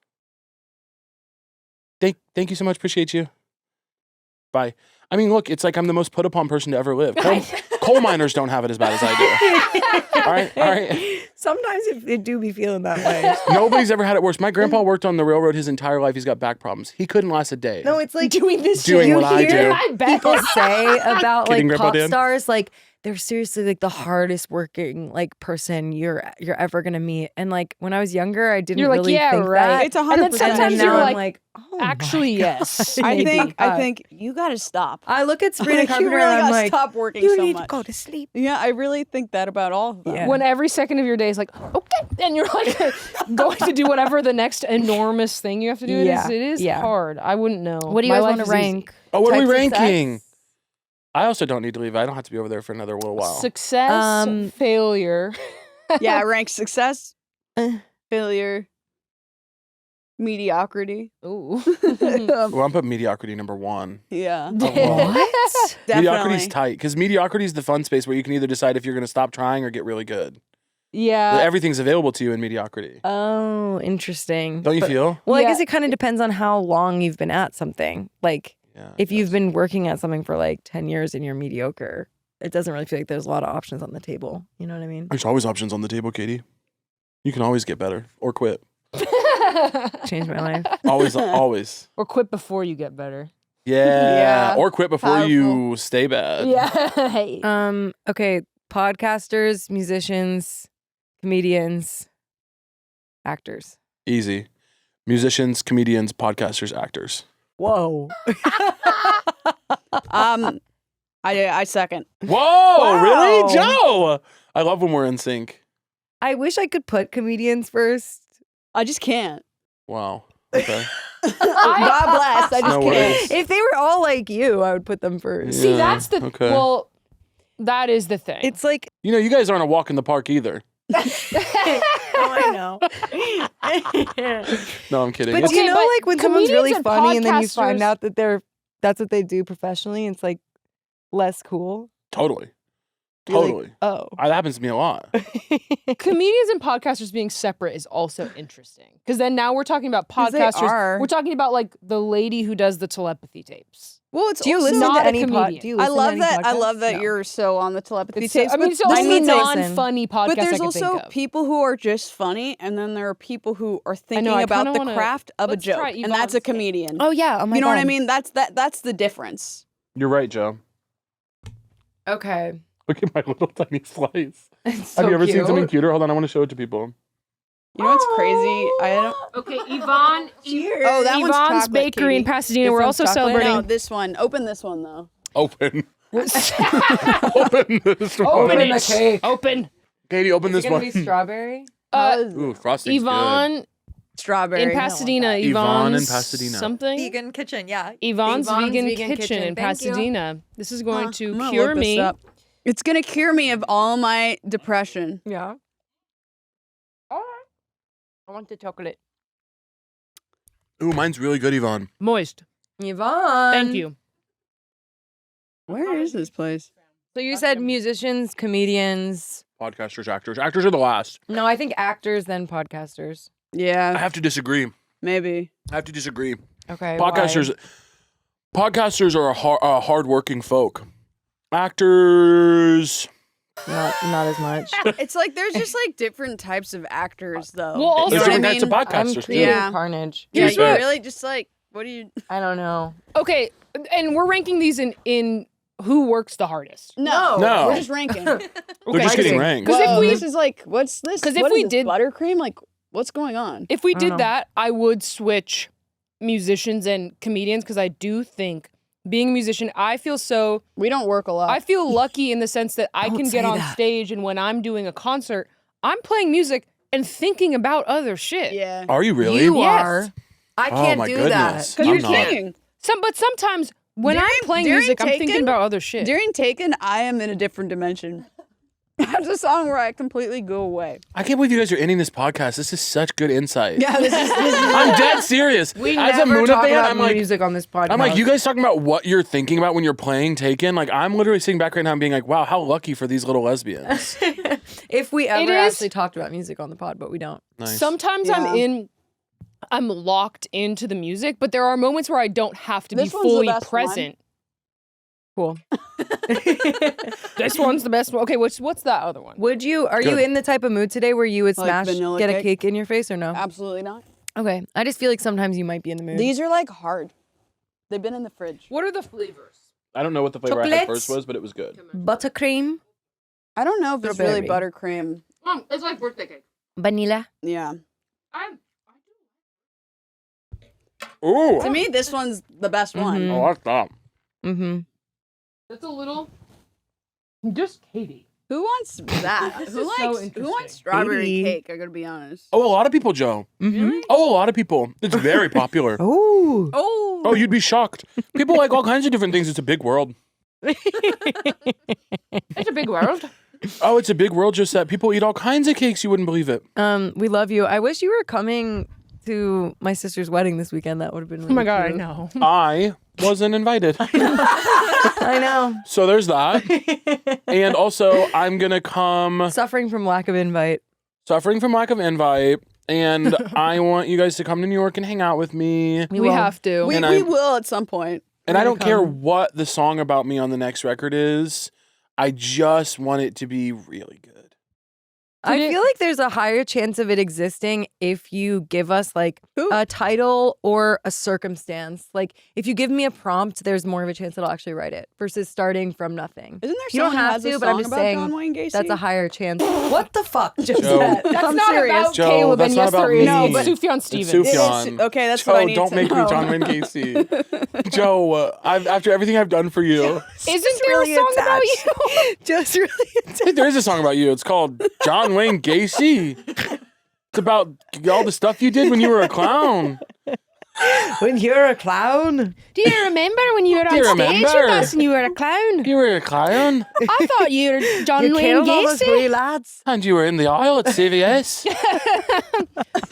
Thank you so much. Appreciate you. Bye. I mean, look, it's like I'm the most put upon person to ever live. Coal miners don't have it as bad as I do. All right. Sometimes it do be feeling that way. Nobody's ever had it worse. My grandpa worked on the railroad his entire life. He's got back problems. He couldn't last a day. No, it's like doing this Doing shit. what I do. I bet. people say about like Kidding, Grandpa pop Dan? stars, like they're seriously like the hardest working like person you're ever gonna meet. And like when I was younger, I didn't You're like, really yeah, think right. that. It's 100%. And then And sometimes then you're now I'm like, oh actually, my yes. God. I think you gotta stop. I look at Sabrina Like, you Carpenter really and I'm gotta like, stop working you so need much. to go to sleep. Yeah, I really think that about all of them. Yeah. When every second of your day is like, okay, and you're like going to do whatever the next enormous thing you have to do. Yeah. It is Yeah. hard. I wouldn't know. What do you My guys life want to is easy. rank? Oh, what are we Types of ranking? sex? I also don't need to leave. I don't have to be over there for another little while. Success, failure. Yeah, rank success, Uh. failure, mediocrity. Ooh. Well, I'm putting mediocrity number 1. Yeah, What? Mediocrity's definitely. tight because mediocrity is the fun space where you can either decide if you're going to stop trying or get really good. Yeah. Everything's available to you in mediocrity. Oh, interesting. Don't you feel? Well, I Yeah. guess it kind of depends on how long you've been at something. Like, Yeah. if you've been working at something for like 10 years and you're mediocre, it doesn't really feel like there's a lot of options on the table. You know what I mean? There's always options on the table, Katie. You can always get better or quit. Changed my life. Always, always. Or quit before you get better. Yeah. Yeah. Or quit before you stay bad. Yeah. Okay, podcasters, musicians, comedians, actors. Easy. Musicians, comedians, podcasters, actors. Whoa. I second. Whoa, Wow. really? Joe! I love when we're in sync. I wish I could put comedians first. I just can't. Wow. Okay. God bless. I just No can't. worries. If they were all like you, I would put them first. See, Yeah, that's the okay. well, that is the thing. It's like, You know, you guys aren't a walk in the park either. I know. No, I'm kidding. But It's- do you know, but like when someone's comedians really and funny and then you find podcasters- out that that's what they do professionally, and it's like less cool. Totally. You're like, Totally. oh. That happens to me a lot. Comedians and podcasters being separate is also interesting because then now we're talking about 'Cause they podcasters. are. We're talking about like the lady who does the telepathy tapes. Well, it's Do you also listen not to a any comedian. Do you I listen to love any that. I podcasts? love that No. you're so on the telepathy It's tapes. I mean, but it's the I only need to listen. non-funny podcast But there's I can also think of. people who are just funny, and then there are people who are thinking I about kinda the wanna- craft of a let's joke, try and that's Yvonne's a take. comedian. Oh yeah. Oh my you know what I God. mean? That's the difference. You're right, Joe. Okay. Look at my little tiny slice. It's Have so you ever seen cute. something cuter? Hold on, I want to show it to people. You know what's crazy? I don't. Okay, Yvonne. Oh, that one's Yvonne's chocolate, Bakery in Katie. Pasadena. This We're one's also chocolate? celebrating. No, this one. Open this one though. Open. Open this one. Open in the it. cake. Open. Katie, open Is it this gonna one. be strawberry? Ooh, frosting's Yvonne Strawberry. in Pasadena. Yvonne in Yvonne's Pasadena. Something. Vegan kitchen, yeah. Yvonne's vegan kitchen in Thank you. Pasadena. This is going to I'm gonna cure look this me. up. It's gonna cure me of all my depression. Yeah. All right. I want the chocolate. Ooh, mine's really good, Yvonne. Moist. Yvonne. Thank you. Where is this place? So you said musicians, comedians. Podcasters, actors. Actors are the last. No, I think actors, then podcasters. I Yeah, have to disagree. maybe. Okay. Podcasters are a hardworking folk. Actors. Not as much. It's like there's just like different types of actors though. Well, also- There's you know different what I types mean? of I'm podcasters. creating Yeah. carnage. Yeah, Here's you what- really just like what do you? I don't know. Okay, and we're ranking these in who works the hardest. No, No. we're just ranking. They're just getting ranked. Because if we- this is like what's this? 'Cause if What is we this, did- buttercream, like what's going on? If we I don't did know. that, I would switch musicians and comedians because I do think being a musician, I feel so. We don't work a lot. I feel lucky in the sense that I Don't can say get on that. stage and when I'm doing a concert, I'm playing music and thinking about other shit. yeah. Are you really? You Yes. are. I Oh, can't my do goodness. that. Because I'm you're not. king. But sometimes when I'm During- playing during music, I'm thinking Taken- about other shit. During Taken, I am in a different dimension. That's a song where I completely go away. I can't believe you guys are ending this podcast. This is such good insight. Yeah, this is I'm dead serious. we As a never Muna talk fan, about I'm like, music on this podcast. I'm like, you guys talking about what you're thinking about when you're playing Taken? Like, I'm literally sitting back right now and being like, wow, how lucky for these little lesbians. If we ever is- actually talked about music on the pod, but we don't. Nice. Sometimes I'm locked into the music, but there are moments where I don't have to This be one's the fully best present. Cool. This one's the best one. Okay, what's that other one? Are you Good. in the type of mood today where you would Like smash, vanilla get a cake? cake in your face or no? Absolutely not. Okay. I just feel like sometimes you might be in the mood. These are like hard. They've been in the fridge. What are the flavors? I don't know what the flavor I had Chocolates. first was, but it was good. Buttercream, I don't know if it's really Strawberry. buttercream. It's like birthday cake. vanilla. Yeah. Ooh. To me, this one's the best one. Mhm. I like that. Mm-hmm. That's a little. Just Katie. Who wants that? This who is so likes who interesting. wants strawberry Baby. cake? I gotta be honest. Oh, a lot of people, Joe. Mm-hmm. Oh, a lot of people. It's very popular. Oh. Oh. Oh, you'd be shocked. People like all kinds of different things. It's a big world. It's a big world. Oh, it's a big world just that people eat all kinds of cakes. You wouldn't believe it. We love you. I wish you were coming to my sister's wedding this weekend. That would have been really Oh my god, I cute. know. I wasn't invited. I know. So there's that. And also, I'm going to come Suffering from lack of invite. suffering from lack of invite. And I want you guys to come to New York and hang out with me. We have to. We And we I- will at some point. And I gonna don't care come. what the song about me on the next record is. I just want it to be really good. I Could it- feel like there's a higher chance of it existing if you give us like Who? a title or a circumstance. Like if you give me a prompt, there's more of a chance that I'll actually write it versus starting from nothing. Isn't there You don't someone who have has a to, but I'm song just about saying John Wayne Gacy? That's a higher chance. What the fuck just Joe. that? That's I'm not serious. about Joe, Caleb, that's and not yes, about there is. me. It's but- Sufjan It's Stevens. Sufjan. Okay, that's what I Joe, need don't to make me know. John Wayne Gacy. Joe, after everything I've done for you, Isn't there a song about you? Just really there is a song about you. It's called John Wayne Gacy. It's about all the stuff you did when you were a clown. when you're a clown. Do you remember when you were Do you on stage remember? with us and you were a clown? You were a clown, I thought you were John You Wayne killed all those Gacy. wee lads. and you were in the aisle at CVS.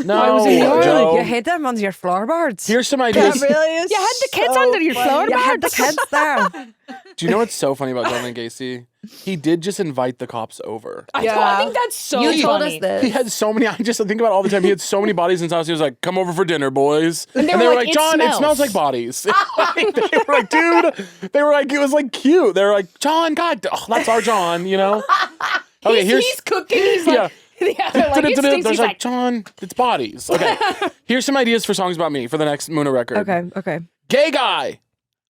No, was in New York. Joe. You hid them under your floorboards. Here's some That ideas. really is You had the kids so under your funny. floor. You had the kids there. Do you know what's so funny about John Wayne Gacy? He did just invite the cops over. I think that's so You told us funny. this. He had so many. I just think about it all the time. He had so many bodies in his house. He was like, "Come over for dinner, boys." And they they were were like, like, "It "John, it smells." smells like bodies." Like, they were like, "Dude," they were like, it was like cute. They were like, "John, God, oh, that's our John," you know. Okay, he's cooking. He's like, yeah, they're like, it stinks. There's He's like, like, John, it's bodies. Okay, here's some ideas for songs about me for the next Muna record. Okay. Gay guy.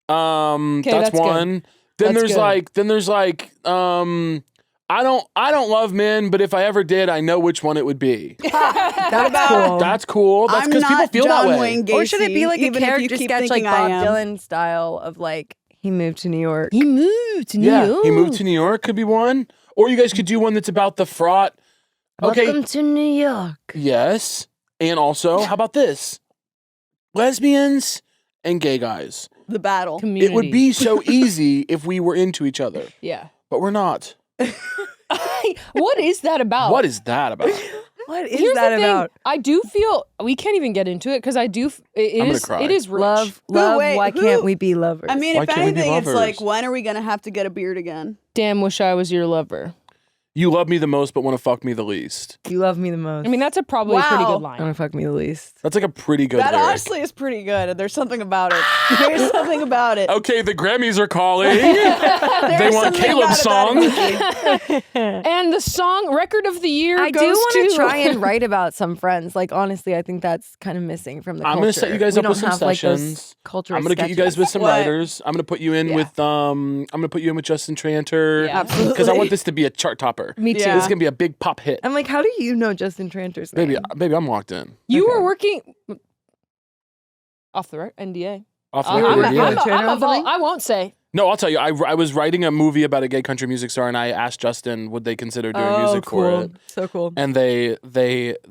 That's that's good. one. Then That's there's like, I don't love men, but if I ever did, I know which one it would be. That's cool. That's cool. That's I'm because people not feel John that way. Wayne Gacy, Or should it be like a even if you character keep sketch like thinking I Bob am. Dylan style of like he moved to New York? he moved to New Yeah, York. he moved to New York could be one. Or you guys could do one that's about the fraught. Okay, Welcome to New York. yes. And also, how about this? Lesbians and gay guys. The battle. Community. It would be so easy if we were into each other, Yeah. but we're not. What is that about? What is that about? What is Here's that the thing. about? I do feel we can't even get into it because I do. It I'm gonna is. cry. It is rich. Love. wait, Why who- can't we be lovers? I mean, Why if can't we be anything, it's like, lovers? when are we gonna have to get a beard again? Damn, wish I was your lover. You love me the most, but want to fuck me the least. you love me the most. I mean, that's probably a pretty Wow. good want line. to fuck me the least. That's like a pretty good That lyric. honestly is pretty good. There's something about it. There's something about it. Okay, the Grammys are calling. they There's want something Caleb's about song. it that is And the song record of the year I do goes want to to try and write about some friends. Like honestly, I think that's kind of missing from the I'm culture. gonna set you guys We up don't with some have, like, those sessions. cultural I'm gonna get you guys sketches. with some What? writers. I'm gonna put you in Yeah. with I'm gonna put you in with Justin Tranter. Yeah. Absolutely. Because I want this to be a chart topper. Me too. Yeah. This is gonna be a big pop hit. I'm like, how do you know Justin Tranter's name? Baby, I'm locked in. You Okay. were working off the right NDA. Off the I'm, record, I'm, yeah. I'm, Trainer I'm or something? I won't say. No, I'll tell you. I was writing a movie about a gay country music star, and I asked Justin would they consider doing Oh, music cool. for it, So cool. and they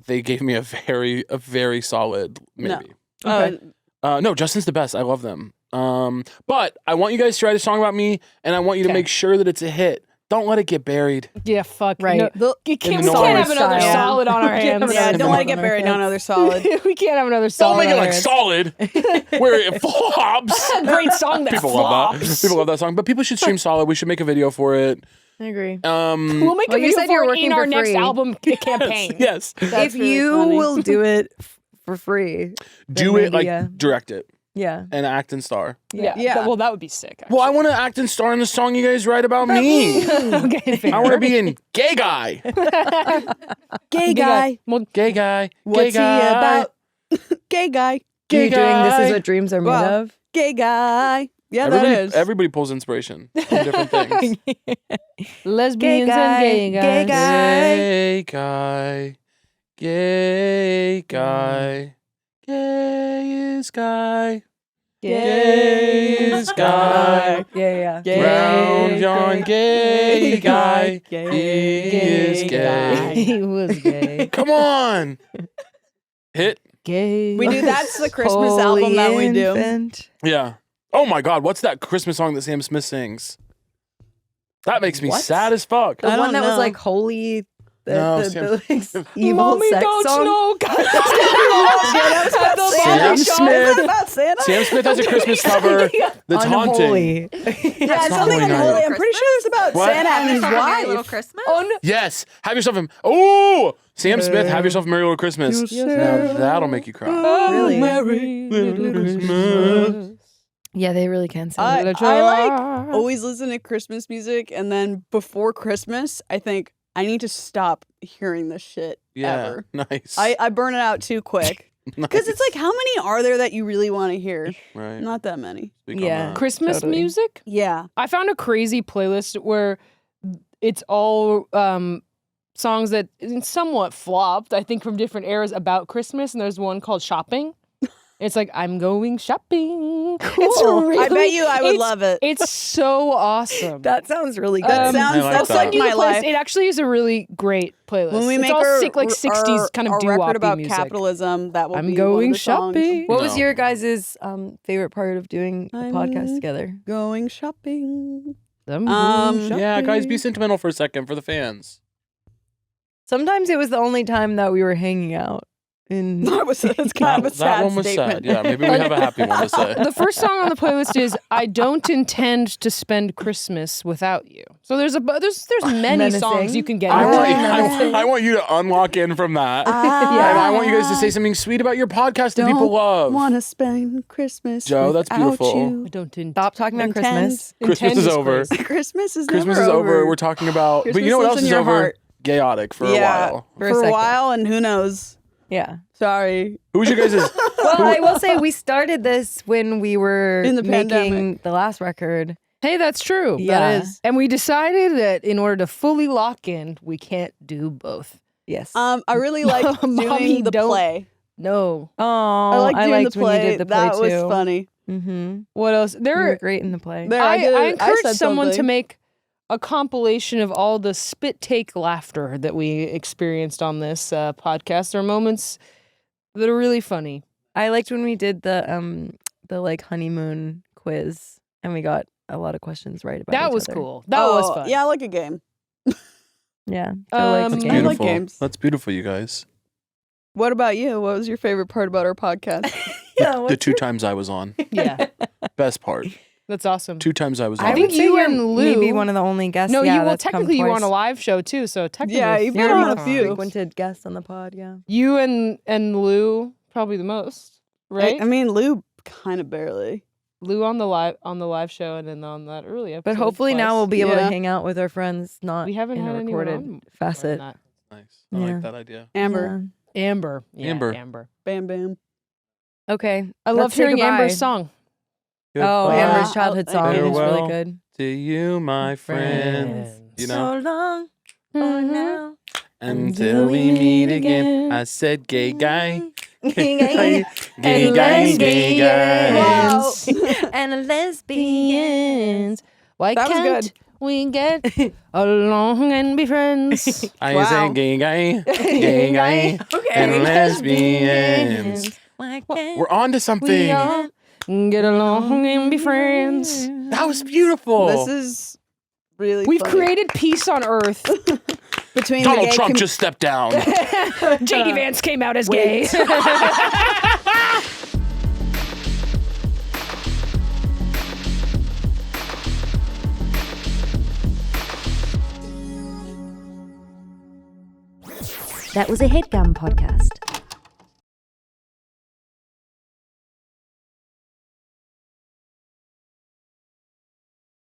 gave me a very solid maybe. Okay. No, Justin's the best. I love them. But I want you guys to write a song about me, and I want you to Okay. make sure that it's a hit. Don't let it get buried. Yeah, fuck. Right. No, we can't the have another noise. solid on our hands. Yeah, don't let it get buried on another solid. We can't have another Don't solid. make it on our like hands. solid, where it flops. Great song that People flops. love that. People love that song. But people should stream Solid. We should make a video for it. I agree. We'll make Well, a you video said for you're it working in our for next free. album campaign. Yes. That's if really you funny. will do it for free, Do then it, like, maybe, direct it yeah. and act and star. Yeah. Yeah. Well, that would be sick. Well, I want to act and star in the song you guys write about me. Okay, fair. I want to be in Gay Guy. Gay guy. Well, Gay Guy. What's he about? Gay guy. Gay You're doing This Guy. Is What Dreams Are Made Wow. Of? Gay guy. Yeah, that is. Everybody pulls inspiration from different things. lesbians guy, and gay gay guys. Gay guy. Gay guy. Gay is guy. Gay is guy. Yeah. Gay Round yon gay guy. He is gay. He was gay. Come on. Hit. Gay. We do. That's the Christmas album that we do. Infant. Yeah. Oh my God. What's that Christmas song that Sam Smith sings? That makes me What? sad as fuck. The I one don't that was know. like holy. No, The like, evil Mommy sex don't song. know. Sam Smith. About Santa? Sam Smith has a Christmas cover that's haunting. Unholy. Yeah, not something Holy Night. unholy. I'm pretty sure it's about What? Santa and his Merry Little wife. Christmas. Yes. Have yourself a. Oh! Sam Smith, have yourself a Merry Little Christmas. Now that'll make you cry. Really? Merry Little Christmas. Yeah, they really can sing. I like always listen to Christmas music, and then before Christmas, I think I need to stop hearing this shit Yeah. ever. Nice. I burn it out too quick. Because it's like, how many are there that you really want to hear? Right. Not that many. Speak on Yeah. that. Christmas Totally. music. Yeah. I found a crazy playlist where it's all songs that somewhat flopped, I think, from different eras about Christmas. And there's one called Shopping. It's like, I'm going shopping. It's really, I bet you I would it's- love it. It's so awesome. That sounds really good. That sounds I like that's that. like my playlist. life. It actually is a really great playlist. When we it's make all our, sick, like 60s kind of our doo-wop record about music. capitalism, that will I'm be going one of the songs. shopping. What was No. your guys' favorite part of doing a podcast I'm- together? Going shopping. I'm going Yeah, guys, be shopping. sentimental for a second for the fans. Sometimes it was the only time that we were hanging out. It's kind of a That sad one was statement. sad. Yeah, maybe we have a happy one to say. The first song on the playlist is "I Don't Intend to Spend Christmas Without You." So there's many Menacing. songs you can get. I want you to unlock in from that. And I want you guys to say something sweet about your podcast that people love. Want to spend Christmas? Joe, that's without beautiful. you. I don't intend. Stop talking about Intend. Christmas. Christmas is over. Christmas is Christmas never is over. We're talking about. But you know what Christmas else lives in is your over? heart. Gayotic for a while. For a for a second. while, and who knows? Yeah. Sorry. Who was your guys'? Well, I will say we started this when we were In the making pandemic. the last record. Hey, that's true. Yeah. That is. And we decided that in order to fully lock in, we can't do both. Yes. I really liked Mommy, doing the don't- play. No. Oh, I liked doing liked the when play. you did the play That too. was funny. Mm-hmm. What else? You were There. great in the play. There, I I encourage said someone to something. make a compilation of all the spit take laughter that we experienced on this podcast. There are moments that are really funny. I liked when we did the like honeymoon quiz and we got a lot of questions right about That each was other. cool. That was fun. Yeah, I like a game. Yeah. Um, That's I beautiful. like games. That's beautiful, you guys. What about you? What was your favorite part about our podcast? The 2 times I was on. Yeah, Best part. that's awesome. 2 times I was on. I think would say you you're and Lou- maybe one of the only guests. No, yeah, you well that's come technically you were on a twice. live show too, so technically Yeah, you've been You're on the a most few. frequented guest on the pod. Yeah. You and Lou probably the most, right? I mean, Lou kind of barely. Lou on the live show and then on that early episode. But hopefully now twice. we'll be able to Yeah. hang out with our friends, not we haven't in had a anyone recorded on more than facet. that. Nice. I Yeah. like that idea. Amber. Amber. Yeah, Amber. Amber. Bam, bam. Yeah. Okay. I love let's say hearing goodbye. Amber's song. Oh, Goodbye Amber's childhood song is Farewell. really good. to you, my friends. You know, So long for Mhm. now. until we meet again. I said, gay guy. Gay And guy, gay guy. Wow. And lesbians. Why That was can't good. we get along and be friends? I Wow. said, gay guy, gay guy, and lesbians. Why can't We're on to We something. all get along and be friends. That was beautiful. This is really We've funny. created peace on Earth. Between the Donald gay Trump just stepped down. JD Vance came out as gay. That was a Headgum podcast.